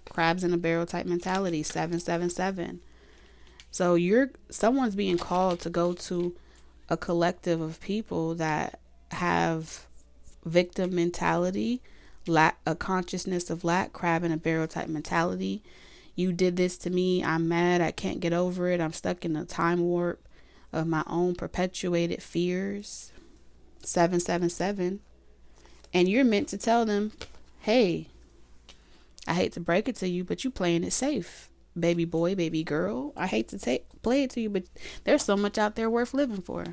Crabs in a barrel type mentality. 777. So someone's being called to go to a collective of people that have victim mentality, a consciousness of lack, crab in a barrel type mentality. You did this to me. I'm mad. I can't get over it. I'm stuck in a time warp of my own perpetuated fears. 777. And you're meant to tell them, hey, I hate to break it to you, but you playing it safe. Baby boy, baby girl. I hate to play it to you, but there's so much out there worth living for.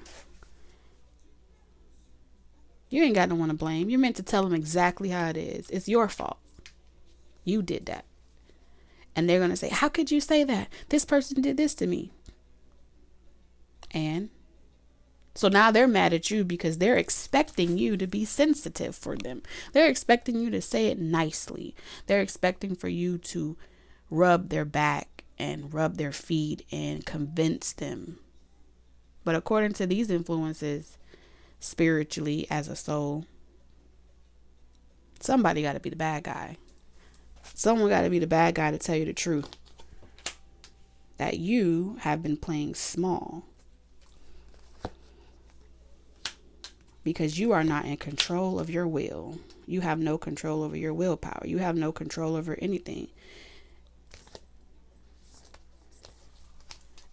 You ain't got no one to blame. You're meant to tell them exactly how it is. It's your fault. You did that. And they're going to say, how could you say that? This person did this to me. And so now they're mad at you because they're expecting you to be sensitive for them. They're expecting you to say it nicely. They're expecting for you to rub their back and rub their feet and convince them. But according to these influences, spiritually as a soul, somebody got to be the bad guy. Someone got to be the bad guy to tell you the truth. That you have been playing small. Because you are not in control of your will. You have no control over your willpower. You have no control over anything.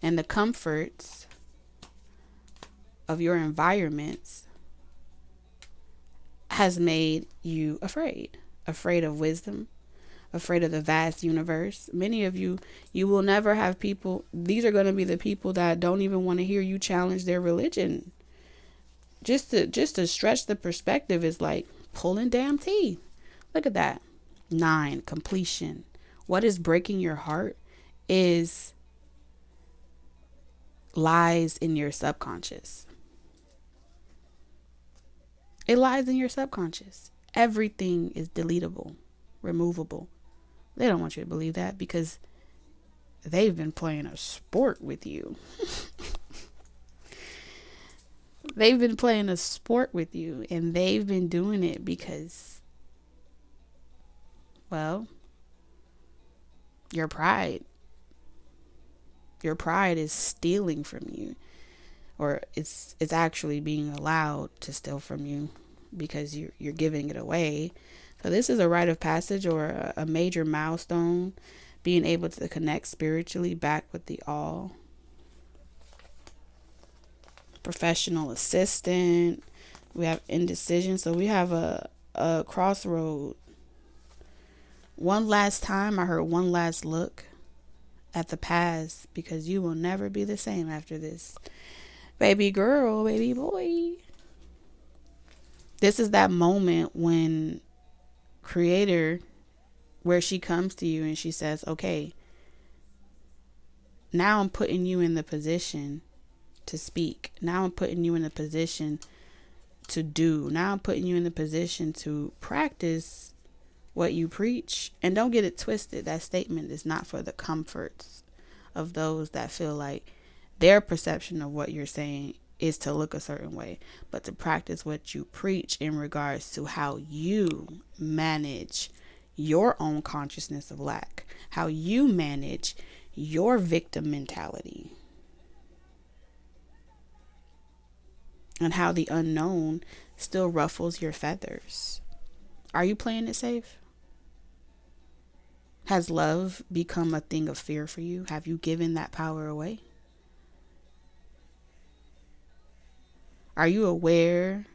And the comforts of your environments has made you afraid of wisdom, afraid of the vast universe. Many of you will never have people. These are going to be the people that don't even want to hear you challenge their religion. Just to stretch the perspective is like pulling damn teeth. Look at that. 9, completion. What is breaking your heart is lies in your subconscious. It lies in your subconscious. Everything is deletable, removable. They don't want you to believe that because they've been playing a sport with you. They've been playing a sport with you, and they've been doing it because, well, your pride. Your pride is stealing from you, or it's actually being allowed to steal from you because you're giving it away. So this is a rite of passage or a major milestone, being able to connect spiritually back with the all. Professional assistant. We have indecision. So we have a crossroad. One last time, I heard one last look at the past because you will never be the same after this. Baby girl, baby boy. This is that moment when Creator, where she comes to you and she says, okay, Now I'm putting you in the position to speak. Now I'm putting you in the position to do. Now I'm putting you in the position to practice what you preach. And don't get it twisted. That statement is not for the comforts of those that feel like their perception of what you're saying is to look a certain way, but to practice what you preach in regards to how you manage your own consciousness of lack, how you manage your victim mentality, and how the unknown still ruffles your feathers. Are you playing it safe? Has love become a thing of fear for you? Have you given that power away? Are you aware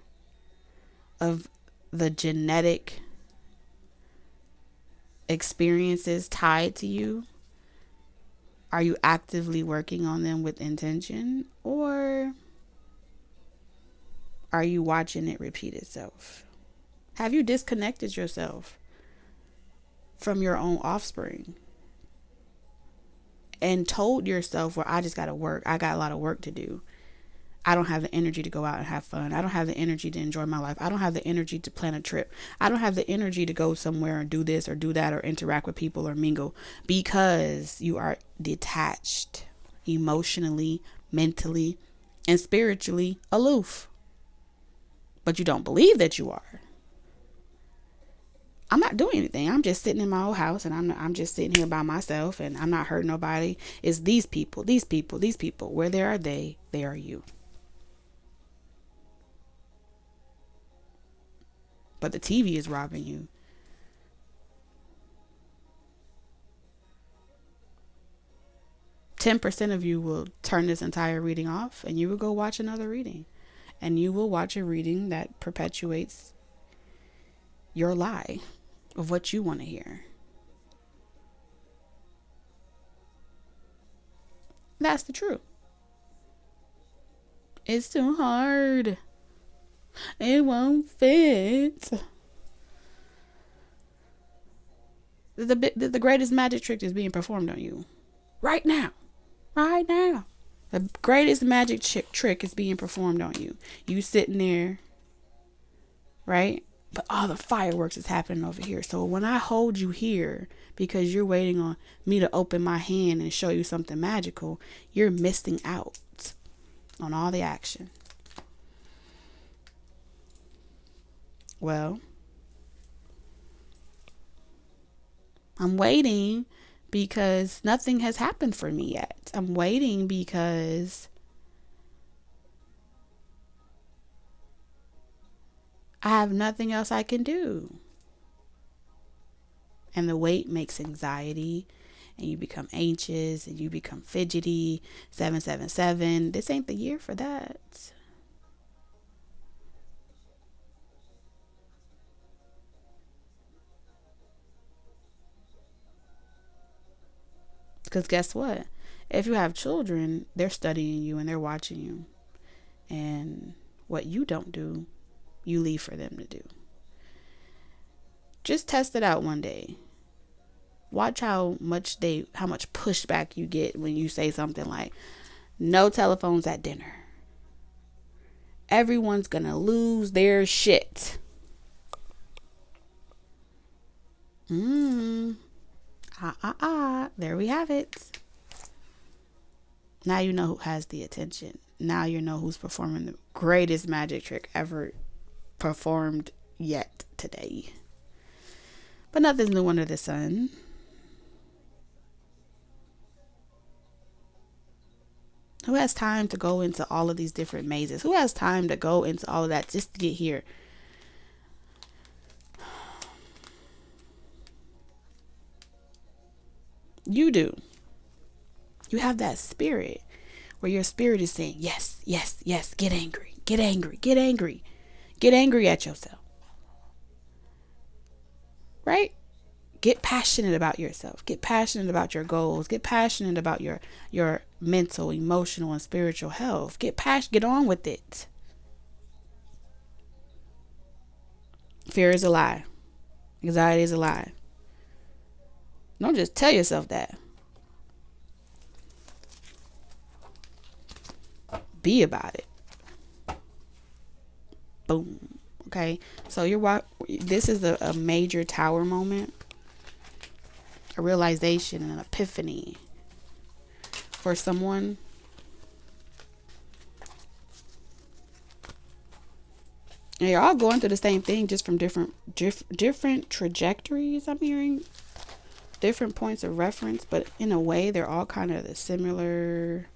of the genetic experiences tied to you? Are you actively working on them with intention, or are you watching it repeat itself? Have you disconnected yourself from your own offspring and told yourself, well, I just got to work. I got a lot of work to do. I don't have the energy to go out and have fun. I don't have the energy to enjoy my life. I don't have the energy to plan a trip. I don't have the energy to go somewhere and do this or do that or interact with people or mingle, because you are detached emotionally, mentally, and spiritually aloof. But you don't believe that you are. I'm not doing anything. I'm just sitting in my old house, and I'm just sitting here by myself, and I'm not hurting nobody. It's these people. Where there are they are you. But the TV is robbing you. %10 of you will turn this entire reading off, and you will go watch another reading. And you will watch a reading that perpetuates your lie of what you want to hear. That's the truth. It's too hard. It won't fit. The greatest magic trick is being performed on you. Right now. The greatest magic trick is being performed on you. You sitting there, right? But all the fireworks is happening over here. So when I hold you here because you're waiting on me to open my hand and show you something magical, you're missing out on all the action. Well, I'm waiting because nothing has happened for me yet. I'm waiting because I have nothing else I can do. And the wait makes anxiety, and you become anxious, and you become fidgety. 777. This ain't the year for that. Because guess what? If you have children, they're studying you and they're watching you. And what you don't do, you leave for them to do. Just test it out one day. Watch how much pushback you get when you say something like, no telephones at dinner. Everyone's gonna lose their shit. There we have it. Now you know who has the attention. Now you know who's performing the greatest magic trick ever performed yet today. But nothing's new under the sun. Who has time to go into all of these different mazes? Who has time to go into all of that just to get here? You do. You have that spirit where your spirit is saying, yes, yes, yes, get angry, get angry, get angry, get angry at yourself. Right? Get passionate about yourself. Get passionate about your goals. Get passionate about your mental, emotional, and spiritual health. Get on with it. Fear is a lie. Anxiety is a lie. Don't just tell yourself that. Be about it. Boom. Okay. So this is a major tower moment, a realization, an epiphany for someone. And you're all going through the same thing, just from different trajectories. I'm hearing different points of reference, but in a way, they're all kind of the similar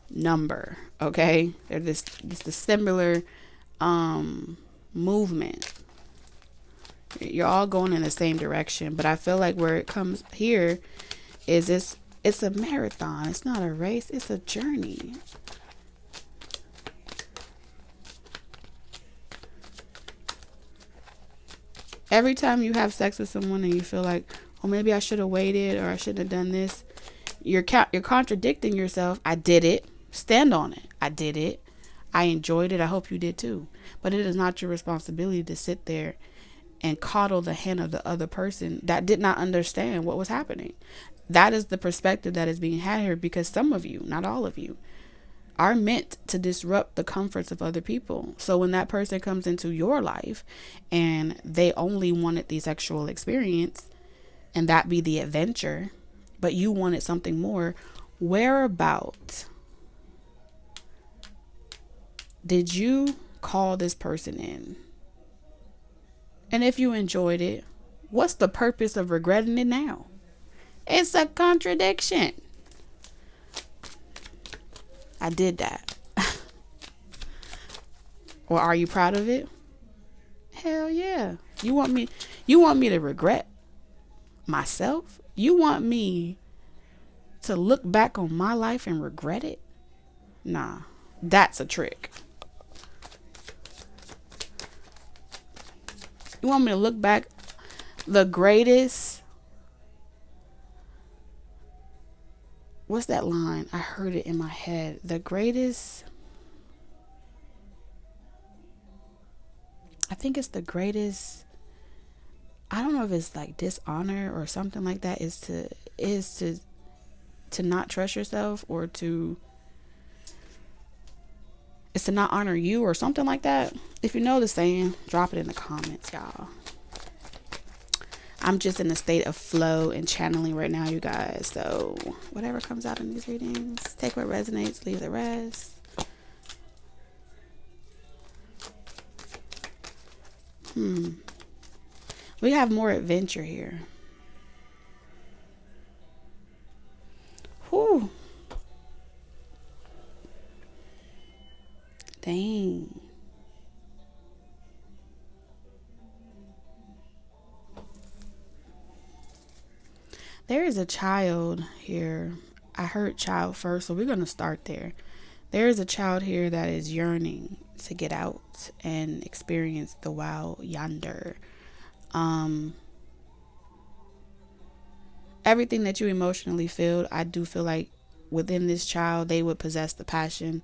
number. Okay, they're the similar movement. You're all going in the same direction, but I feel like where it comes here is it's a marathon. It's not a race. It's a journey. Every time you have sex with someone and you feel like, oh, maybe I should have waited, or I should have done this, you're contradicting yourself. I did it. Stand on it. I did it. I enjoyed it. I hope you did too. But it is not your responsibility to sit there and coddle the hand of the other person that did not understand what was happening. That is the perspective that is being had here, because some of you, not all of you, are meant to disrupt the comforts of other people. So when that person comes into your life and they only wanted the sexual experience and that be the adventure, but you wanted something more, whereabout did you call this person in? And if you enjoyed it, what's the purpose of regretting it now? It's a contradiction. I did that. Or are you proud of it? Hell yeah. You want me to regret myself? You want me to look back on my life and regret it? Nah, that's a trick. You want me to look back, the greatest, what's that line? I heard it in my head. The greatest, I think it's the greatest, I don't know if it's like dishonor or something like that, is to not trust yourself, or it's to not honor you, or something like that. If you know the saying, drop it in the comments, y'all. I'm just in a state of flow and channeling right now, you guys. So whatever comes out in these readings, take what resonates, leave the rest. We have more adventure here. Whew. Dang. There is a child here. I heard child first, so we're going to start there. There is a child here that is yearning to get out and experience the wild yonder. Everything that you emotionally feel, I do feel like within this child, they would possess the passion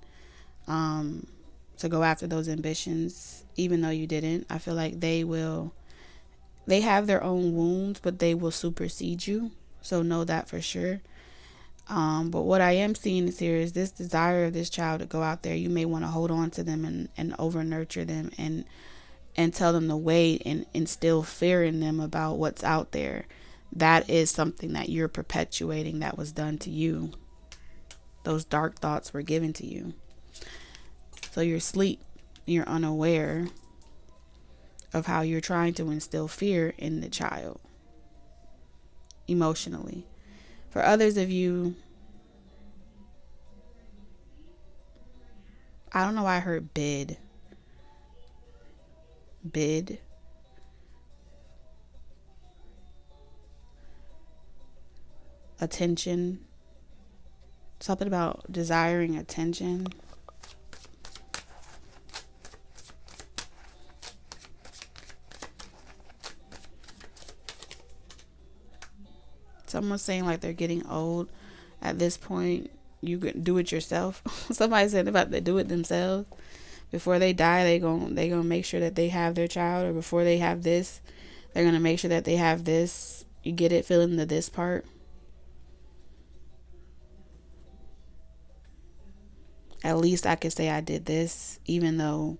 to go after those ambitions, even though you didn't. I feel like they have their own wounds, but they will supersede you. So know that for sure. But what I am seeing is here is this desire of this child to go out there. You may want to hold on to them and over nurture them and tell them to wait and instill fear in them about what's out there. That is something that you're perpetuating that was done to you. Those dark thoughts were given to you. So you're asleep. You're unaware of how you're trying to instill fear in the child emotionally. For others of you, I don't know why I heard bid. Attention. Something about desiring attention. Someone's saying like they're getting old. At this point, you can do it yourself. Somebody said about they do it themselves. Before they die, they gonna make sure that they have their child, or before they have this, they're gonna make sure that they have this. You get it? Fill in the this part. At least I could say I did this, even though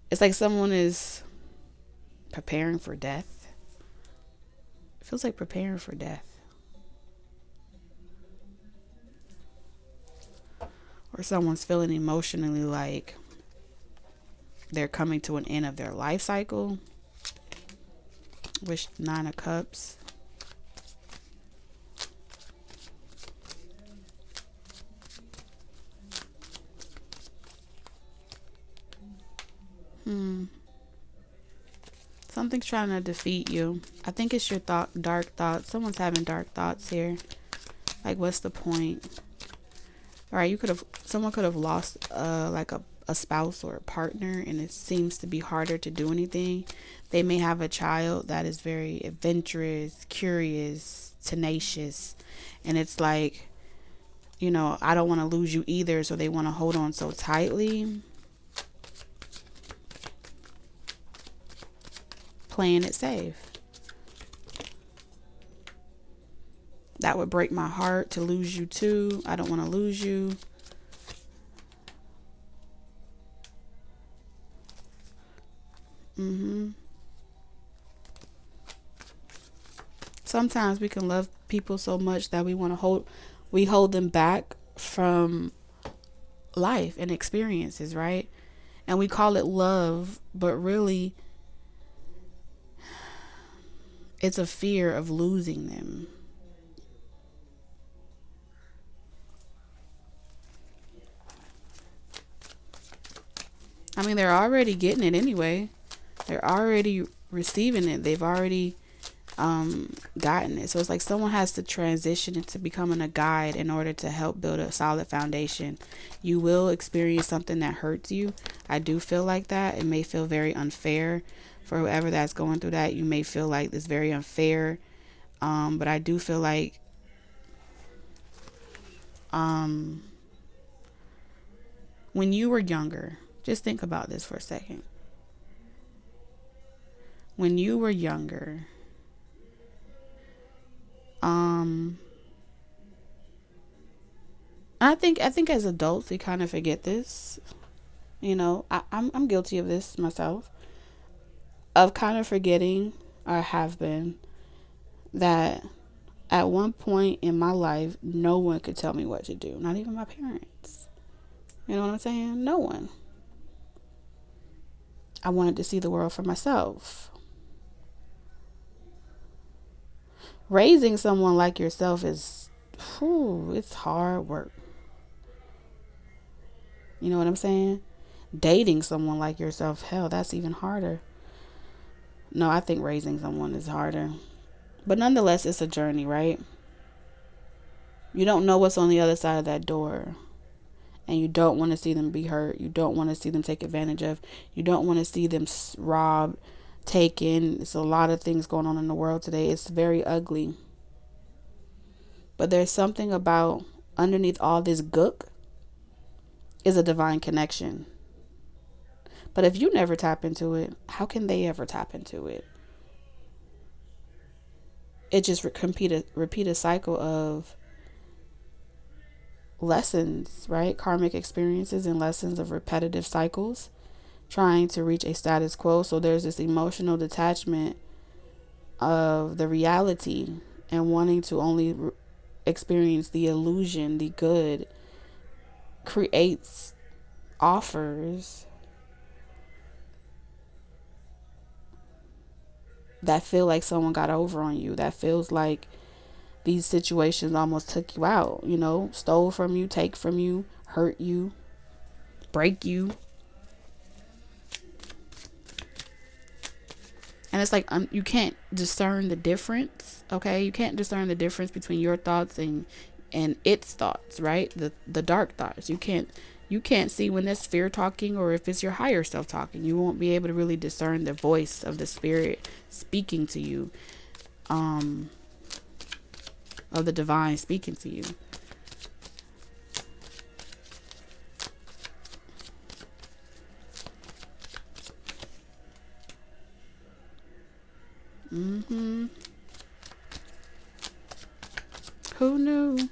it's like someone is preparing for death. It feels like preparing for death. Or someone's feeling emotionally like they're coming to an end of their life cycle. Wish 9 of Cups. Something's trying to defeat you. I think it's your dark thoughts. Someone's having dark thoughts here. Like, what's the point? All right, someone could have lost like a spouse or a partner, and it seems to be harder to do anything. They may have a child that is very adventurous, curious, tenacious, and it's like, you know, I don't want to lose you either, so they want to hold on so tightly. Playing it safe. That would break my heart to lose you too. I don't want to lose you. Sometimes we can love people so much that we hold them back from life and experiences, right? And we call it love, but really it's a fear of losing them. I mean, they're already getting it anyway. They're already receiving it. They've already gotten it. So it's like someone has to transition into becoming a guide in order to help build a solid foundation. You will experience something that hurts you. I do feel like that. It may feel very unfair for whoever that's going through that. You may feel like it's very unfair. But I do feel like when you were younger, just think about this for a second. When you were younger, I think as adults we kind of forget this. You know, I'm guilty of this myself, of kind of forgetting, or have been, that at one point in my life no one could tell me what to do, not even my parents. You know what I'm saying? No one. I wanted to see the world for myself. Raising someone like yourself is, it's hard work. You know what I'm saying? Dating someone like yourself, hell, that's even harder. No, I think raising someone is harder. But nonetheless, it's a journey, right? You don't know what's on the other side of that door. And you don't want to see them be hurt. You don't want to see them take advantage of. You don't want to see them robbed, taken. It's a lot of things going on in the world today. It's very ugly. But there's something about underneath all this gook is a divine connection. But if you never tap into it, how can they ever tap into it? It just repeat a cycle of lessons, right? Karmic experiences and lessons of repetitive cycles, trying to reach a status quo. So there's this emotional detachment of the reality and wanting to only experience the illusion. The good creates offers that feel like someone got over on you, that feels like these situations almost took you out, you know, stole from you, take from you, hurt you, break you. And it's like you can't discern the difference, okay? You can't discern the difference between your thoughts and its thoughts, right? The dark thoughts. You can't see when that's fear talking or if it's your higher self talking. You won't be able to really discern the voice of the spirit speaking to you, of the divine speaking to you. Who knew?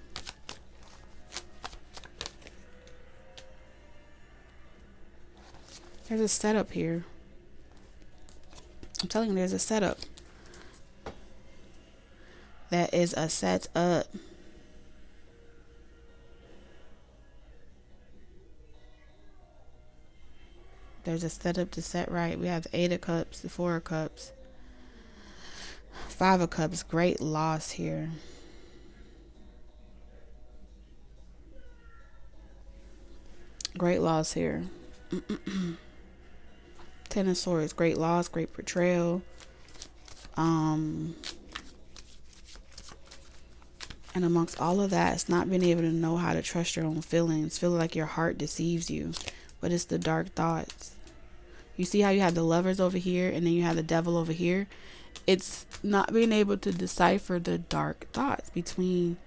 There's a setup here. I'm telling you, there's a setup. That is a setup. There's a setup to set right. We have the 8 of Cups, the 4 of Cups, 5 of Cups. Great loss here. Great loss here. 10 of Swords. Great loss, great betrayal. And amongst all of that, it's not being able to know how to trust your own feelings. Feeling like your heart deceives you. But it's the dark thoughts. You see how you have the Lovers over here and then you have the Devil over here? It's not being able to decipher the dark thoughts between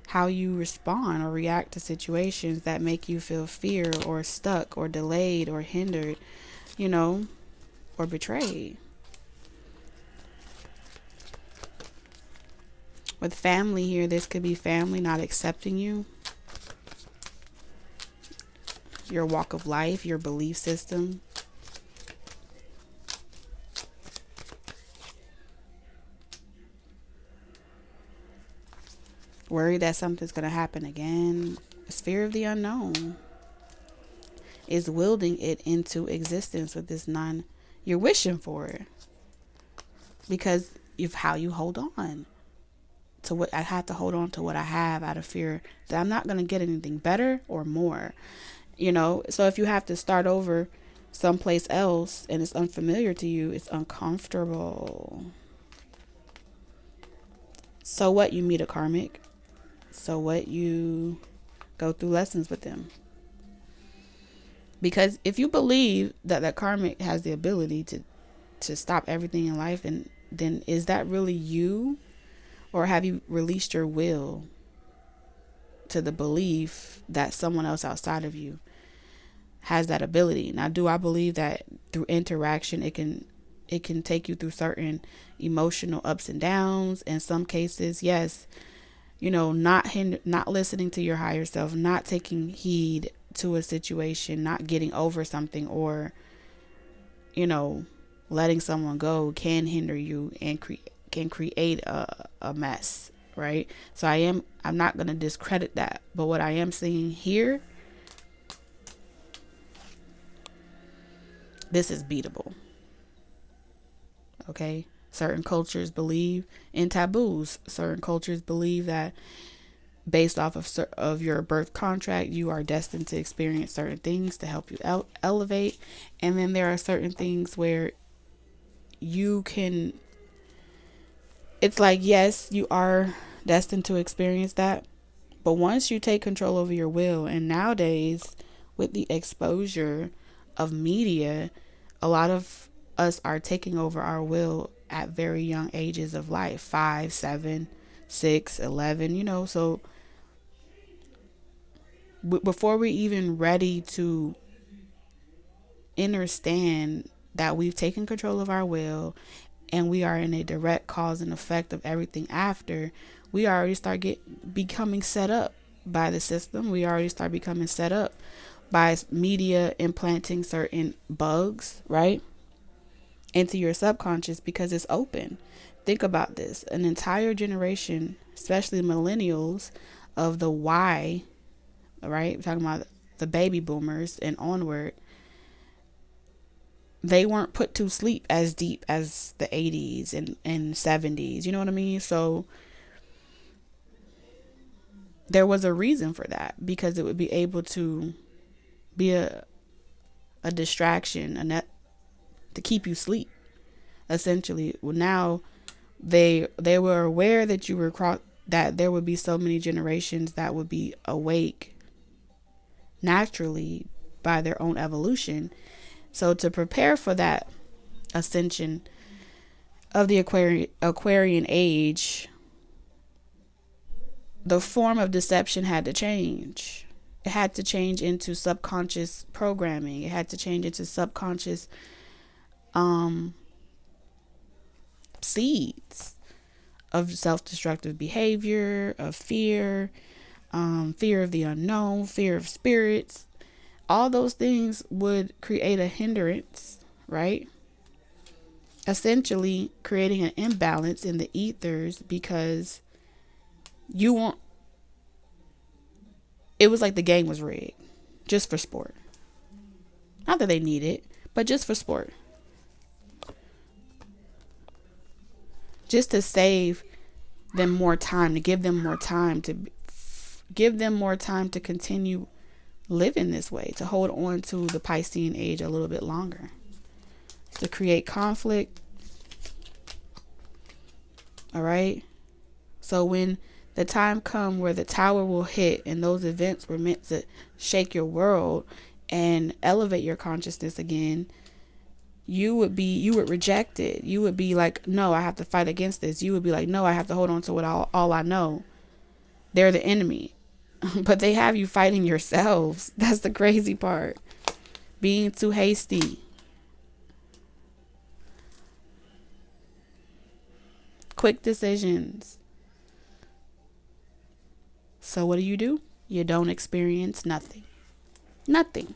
how you respond or react to situations that make you feel fear or stuck or delayed or hindered, you know, or betrayed. With family here, this could be family not accepting you, your walk of life, your belief system. Worry that something's going to happen again. It's fear of the unknown is wielding it into existence with this you're wishing for it because of how you hold on to what I have to hold on to what I have out of fear that I'm not going to get anything better or more, you know. So if you have to start over someplace else and it's unfamiliar to you, it's uncomfortable. So what? You meet a karmic. So what? You go through lessons with them. Because if you believe that that karmic has the ability to stop everything in life, and then is that really you? Or have you released your will to the belief that someone else outside of you has that ability? Now, do I believe that through interaction it can take you through certain emotional ups and downs? In some cases, yes. You know, not listening to your higher self, not taking heed to a situation, not getting over something, or, you know, letting someone go can hinder you and can create a mess, right? So I'm not going to discredit that. But what I am seeing here, this is beatable. Okay? Certain cultures believe in taboos. Certain cultures believe that based off of your birth contract, you are destined to experience certain things to help you elevate. And then there are certain things where you can, it's like, yes, you are destined to experience that. But once you take control over your will, and nowadays with the exposure of media, a lot of us are taking over our will at very young ages of life, 5, 7, 6, 11, you know. So before we're even ready to understand that we've taken control of our will and we are in a direct cause and effect of everything after, we already start becoming set up by the system. We already start becoming set up by media implanting certain bugs, right, into your subconscious because it's open. Think about this. An entire generation, especially millennials of the Y, right? We're talking about the baby boomers and onward. They weren't put to sleep as deep as the 80s and 70s. You know what I mean? So there was a reason for that, because it would be able to be a distraction, to keep you asleep, essentially. Well, now they were aware that you were that there would be so many generations that would be awake naturally by their own evolution. So to prepare for that ascension of the Aquarian age, the form of deception had to change. It had to change into subconscious programming. It had to change into subconscious seeds of self-destructive behavior, of fear, fear of the unknown, fear of spirits, all those things would create a hindrance, right? Essentially creating an imbalance in the ethers, because you want, it was like the game was rigged just for sport. Not that they need it, but just for sport. Just to save them more time, to give them more time, to continue living this way, to hold on to the Piscean age a little bit longer, to create conflict. All right. So when the time come where the tower will hit, and those events were meant to shake your world and elevate your consciousness again, you would reject it. You would be like, no, I have to fight against this. You would be like, no, I have to hold on to it all I know. They're the enemy. But they have you fighting yourselves. That's the crazy part. Being too hasty. Quick decisions. So what do? You don't experience nothing. Nothing.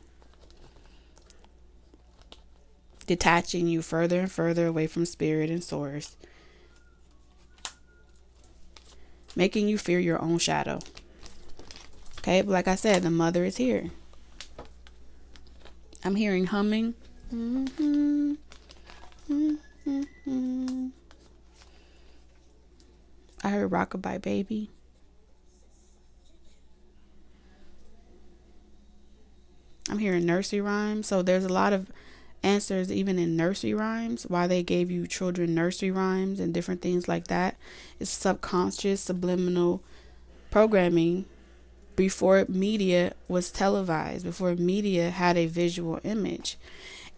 Detaching you further and further away from spirit and source. Making you fear your own shadow. Okay, but like I said, the mother is here. I'm hearing humming. Mm-hmm. Mm-hmm. I heard Rockabye Baby. I'm hearing nursery rhymes. So there's a lot of answers even in nursery rhymes, why they gave you children nursery rhymes and different things like that. It's subconscious, subliminal programming before media was televised, before media had a visual image.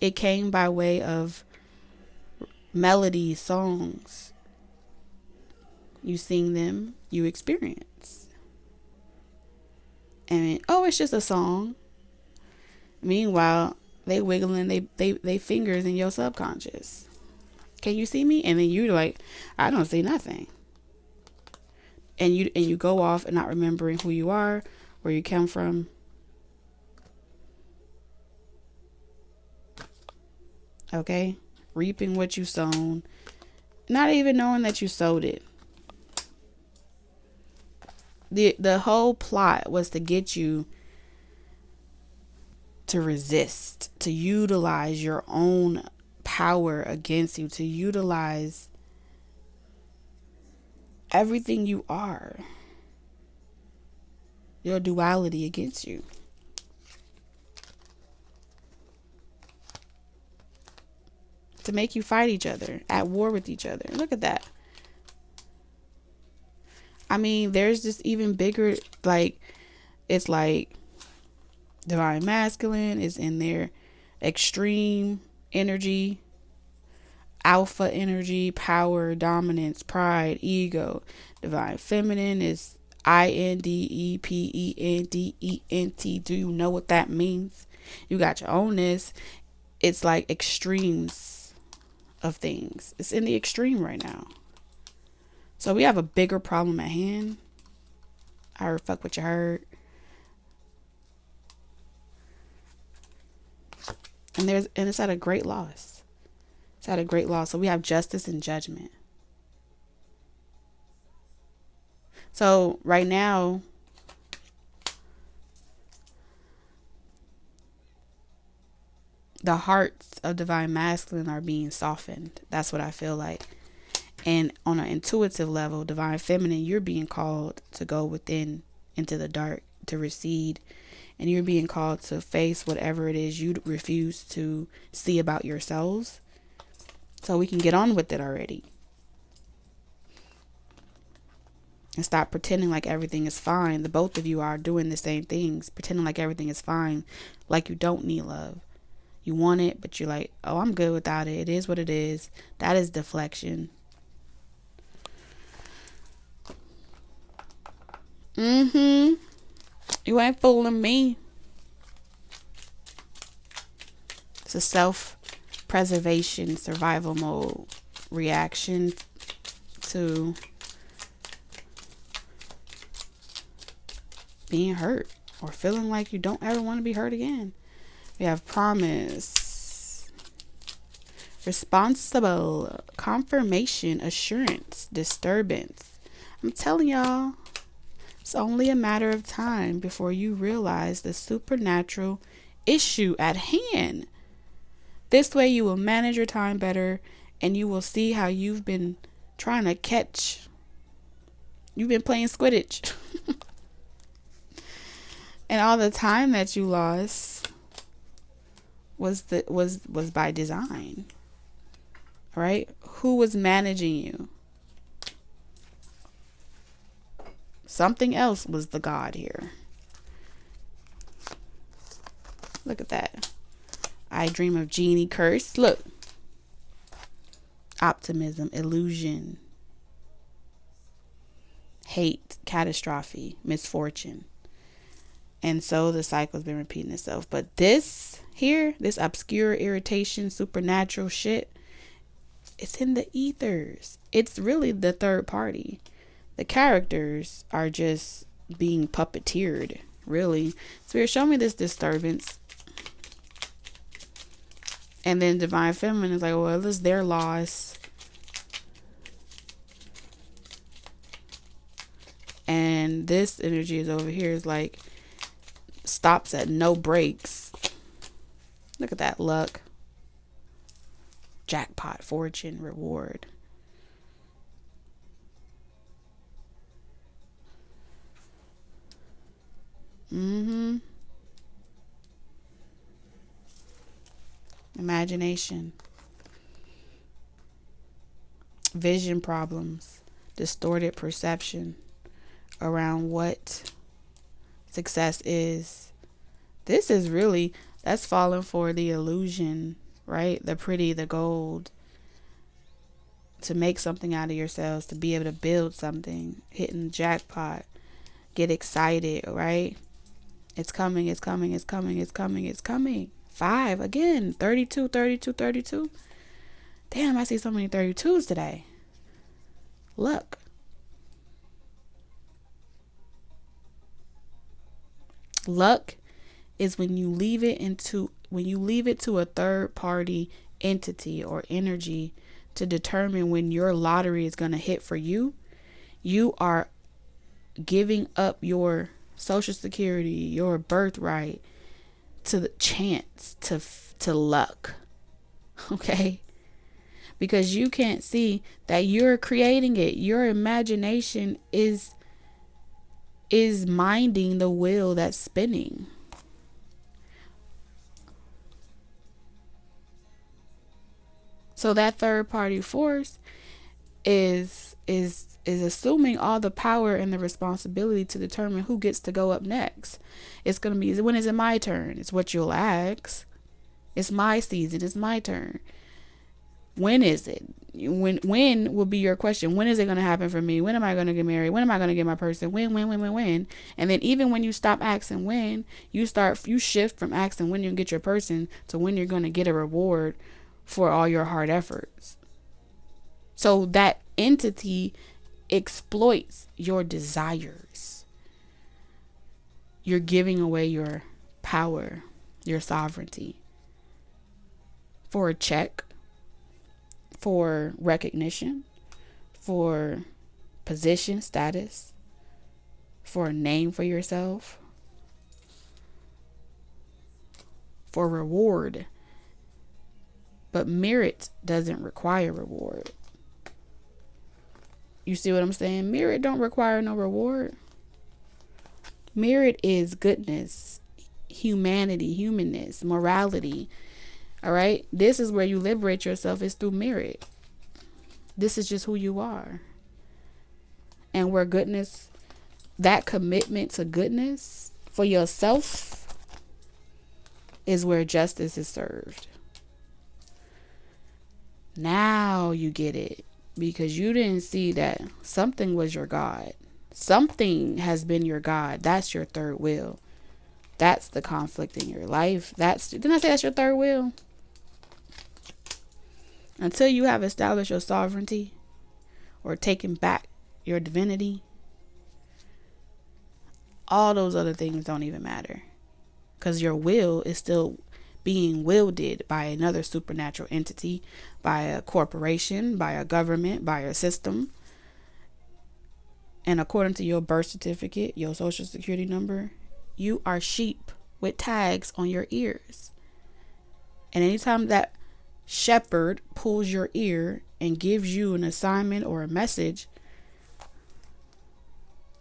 It came by way of melody, songs. You sing them, you experience. And it's just a song. Meanwhile, they wiggling they fingers in your subconscious. Can you see me? And then you're like, I don't see nothing. And you go off and not remembering who you are, where you come from. Okay? Reaping what you sown. Not even knowing that you sowed it. The whole plot was to get you to resist, to utilize your own power against you, to utilize everything you are, your duality against you. To make you fight each other, at war with each other. Look at that. I mean, there's just even bigger, it's like divine masculine is in their extreme energy, alpha energy, power, dominance, pride, ego. Divine feminine is independent. Do you know what that means? You got your ownness. It's like extremes of things. It's in the extreme right now. So we have a bigger problem at hand. I heard fuck what you heard. And it's at a great loss. It's at a great loss. So we have justice and judgment. So right now, the hearts of divine masculine are being softened. That's what I feel like. And on an intuitive level, divine feminine, you're being called to go within, into the dark, to recede. And you're being called to face whatever it is you refuse to see about yourselves. So we can get on with it already. And stop pretending like everything is fine. The both of you are doing the same things. Pretending like everything is fine. Like you don't need love. You want it, but you're like, oh, I'm good without it. It is what it is. That is deflection. You ain't fooling me. It's a self-preservation, survival mode reaction to being hurt or feeling like you don't ever want to be hurt again. We have promise, responsible, confirmation, assurance, disturbance. I'm telling y'all, it's only a matter of time before you realize the supernatural issue at hand. This way you will manage your time better, and you will see how you've been trying to catch. You've been playing Quidditch. And all the time that you lost was by design. Right? Who was managing you? Something else was the God here. Look at that. I dream of genie curse. Look. Optimism, illusion, hate, catastrophe, misfortune. And so the cycle's been repeating itself. But this here, this obscure irritation, supernatural shit, it's in the ethers. It's really the third party. The characters are just being puppeteered, really. Spirit, show me this disturbance. And then Divine Feminine is like, well, it's their loss. And this energy is over here is like, stops at no breaks. Look at that luck. Jackpot, fortune, reward. Imagination. Vision problems. Distorted perception around what success is. This is really, that's falling for the illusion, right? The pretty, the gold. To make something out of yourselves, to be able to build something, hitting the jackpot, get excited, right? It's coming, it's coming, it's coming, it's coming, it's coming. 5 again, 32, 32, 32. Damn, I see so many 32s today. Look. Luck is when you leave it to a third party entity or energy to determine when your lottery is going to hit for you. You are giving up your social security, your birthright to the chance, to luck. Okay? Because you can't see that you're creating it. Your imagination is minding the wheel that's spinning. So that third party force is assuming all the power and the responsibility to determine who gets to go up next. It's going to be, when is it my turn? It's what you'll ask. It's my season. It's my turn. When is it? When will be your question. When is it going to happen for me? When am I going to get married? When am I going to get my person? When? And then even when you stop asking when, you shift from asking when you get your person to when you're going to get a reward for all your hard efforts. So that entity exploits your desires. You're giving away your power, your sovereignty for a check, for recognition, for position, status, for a name for yourself, for reward. But merit doesn't require reward. You see what I'm saying? Merit don't require no reward. Merit is goodness, humanity, humanness, morality. All right? This is where you liberate yourself, is through merit. This is just who you are. And where goodness, that commitment to goodness for yourself, is where justice is served. Now you get it. Because you didn't see that something was your God. Something has been your God. That's your third will. That's the conflict in your life. Didn't I say that's your third will? Until you have established your sovereignty or taken back your divinity, all those other things don't even matter. Because your will is still being wielded by another supernatural entity, by a corporation, by a government, by a system. And according to your birth certificate, your social security number, you are sheep with tags on your ears. And anytime that shepherd pulls your ear and gives you an assignment or a message,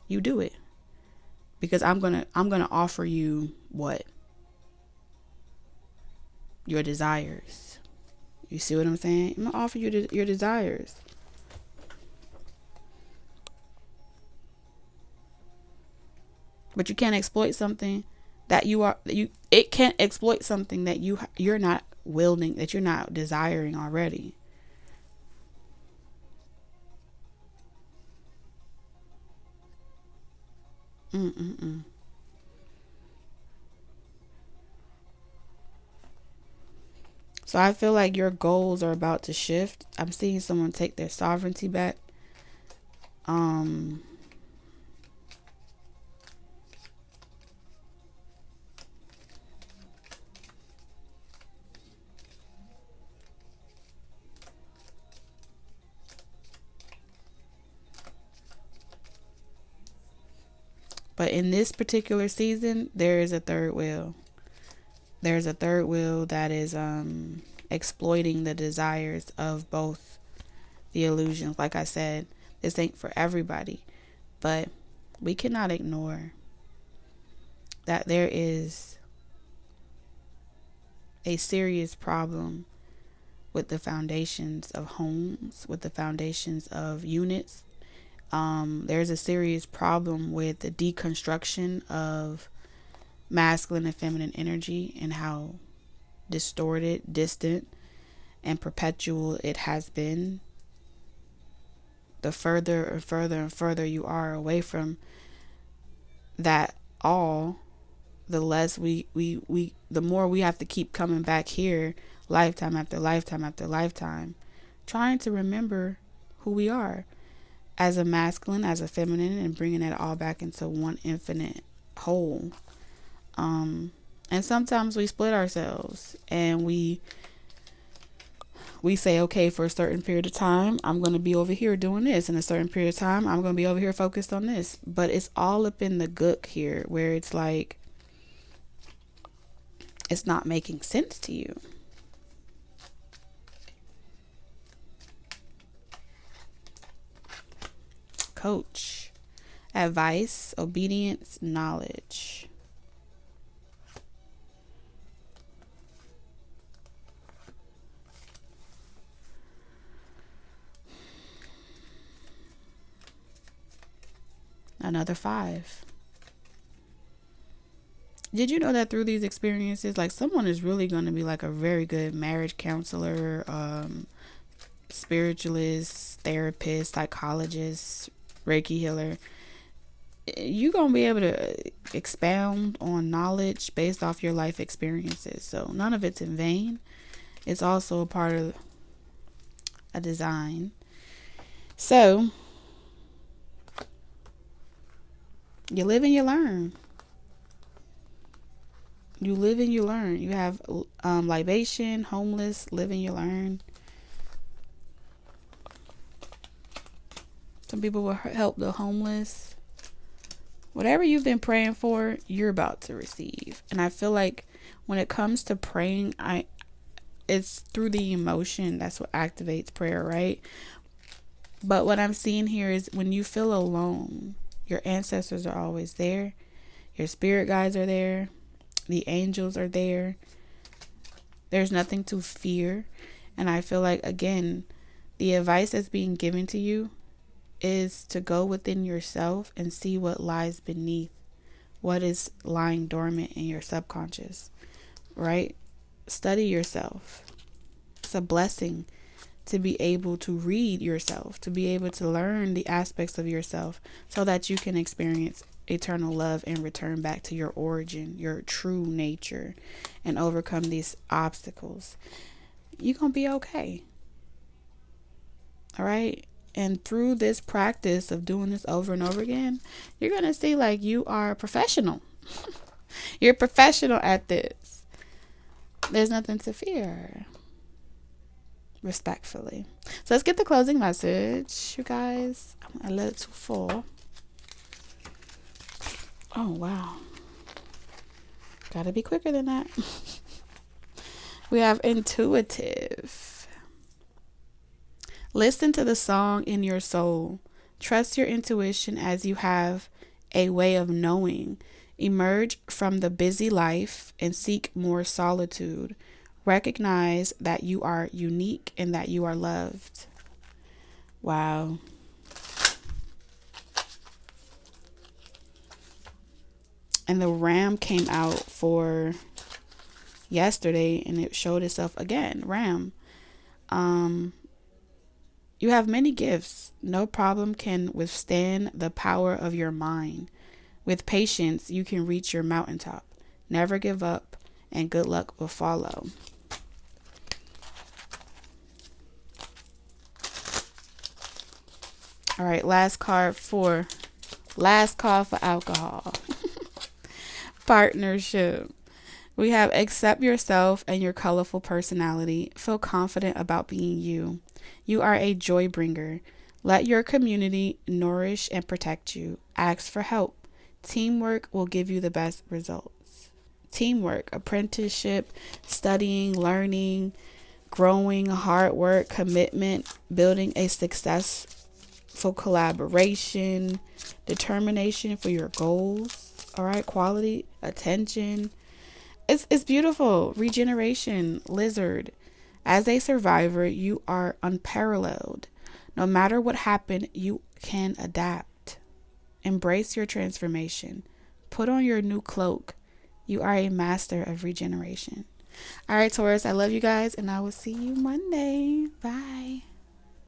you do it. Because I'm gonna offer you what? Your desires. You see what I'm saying? I'm gonna offer you your desires. But you can't exploit something that it can't exploit something that you're not wielding, that you're not desiring already. So I feel like your goals are about to shift. I'm seeing someone take their sovereignty back. But in this particular season, there is a third wheel. There's a third wheel that is exploiting the desires of both the illusions. Like I said, this ain't for everybody, but we cannot ignore that there is a serious problem with the foundations of homes, with the foundations of units. There's a serious problem with the deconstruction of masculine and feminine energy and how distorted, distant, and perpetual it has been. The further and further and further you are away from that all, the less the more we have to keep coming back here lifetime after lifetime after lifetime, trying to remember who we are as a masculine, as a feminine, and bringing it all back into one infinite whole. And sometimes we split ourselves and we say, okay, for a certain period of time, I'm going to be over here doing this. In a certain period of time, I'm going to be over here focused on this. But it's all up in the gook here where it's like, it's not making sense to you. Coach. Advice, obedience, knowledge. Another 5. Did you know that through these experiences, like someone is really going to be like a very good marriage counselor, spiritualist, therapist, psychologist, Reiki healer? You're going to be able to expound on knowledge based off your life experiences. So none of it's in vain. It's also a part of a design. So you live and you learn. You live and you learn. You have libation, homeless, live and you learn. Some people will help the homeless. Whatever you've been praying for, you're about to receive. And I feel like when it comes to praying, it's through the emotion. That's what activates prayer, right? But what I'm seeing here is when you feel alone, your ancestors are always there. Your spirit guides are there. The angels are there. There's nothing to fear. And I feel like, again, the advice that's being given to you is to go within yourself and see what lies beneath, what is lying dormant in your subconscious, right? Study yourself. It's a blessing to be able to read yourself, to be able to learn the aspects of yourself so that you can experience eternal love and return back to your origin, your true nature, and overcome these obstacles. You're going to be okay. All right? And through this practice of doing this over and over again, you're going to see like you are a professional. You're a professional at this. There's nothing to fear. Respectfully. So let's get the closing message, you guys. I'm a little too full. Oh, wow. Gotta be quicker than that. We have intuitive. Listen to the song in your soul. Trust your intuition as you have a way of knowing. Emerge from the busy life and seek more solitude. Recognize that you are unique and that you are loved. Wow. And the ram came out for yesterday and it showed itself again. Ram. You have many gifts. No problem can withstand the power of your mind. With patience, you can reach your mountaintop. Never give up, and good luck will follow. All right, last call for alcohol. Partnership. We have accept yourself and your colorful personality. Feel confident about being you. You are a joy bringer. Let your community nourish and protect you. Ask for help. Teamwork will give you the best results. Teamwork, apprenticeship, studying, learning, growing, hard work, commitment, building a successful collaboration, determination for your goals. All right, quality, attention. It's beautiful. Regeneration, lizard. As a survivor, you are unparalleled. No matter what happened, you can adapt. Embrace your transformation. Put on your new cloak. You are a master of regeneration. All right, Taurus, I love you guys, and I will see you Monday. Bye.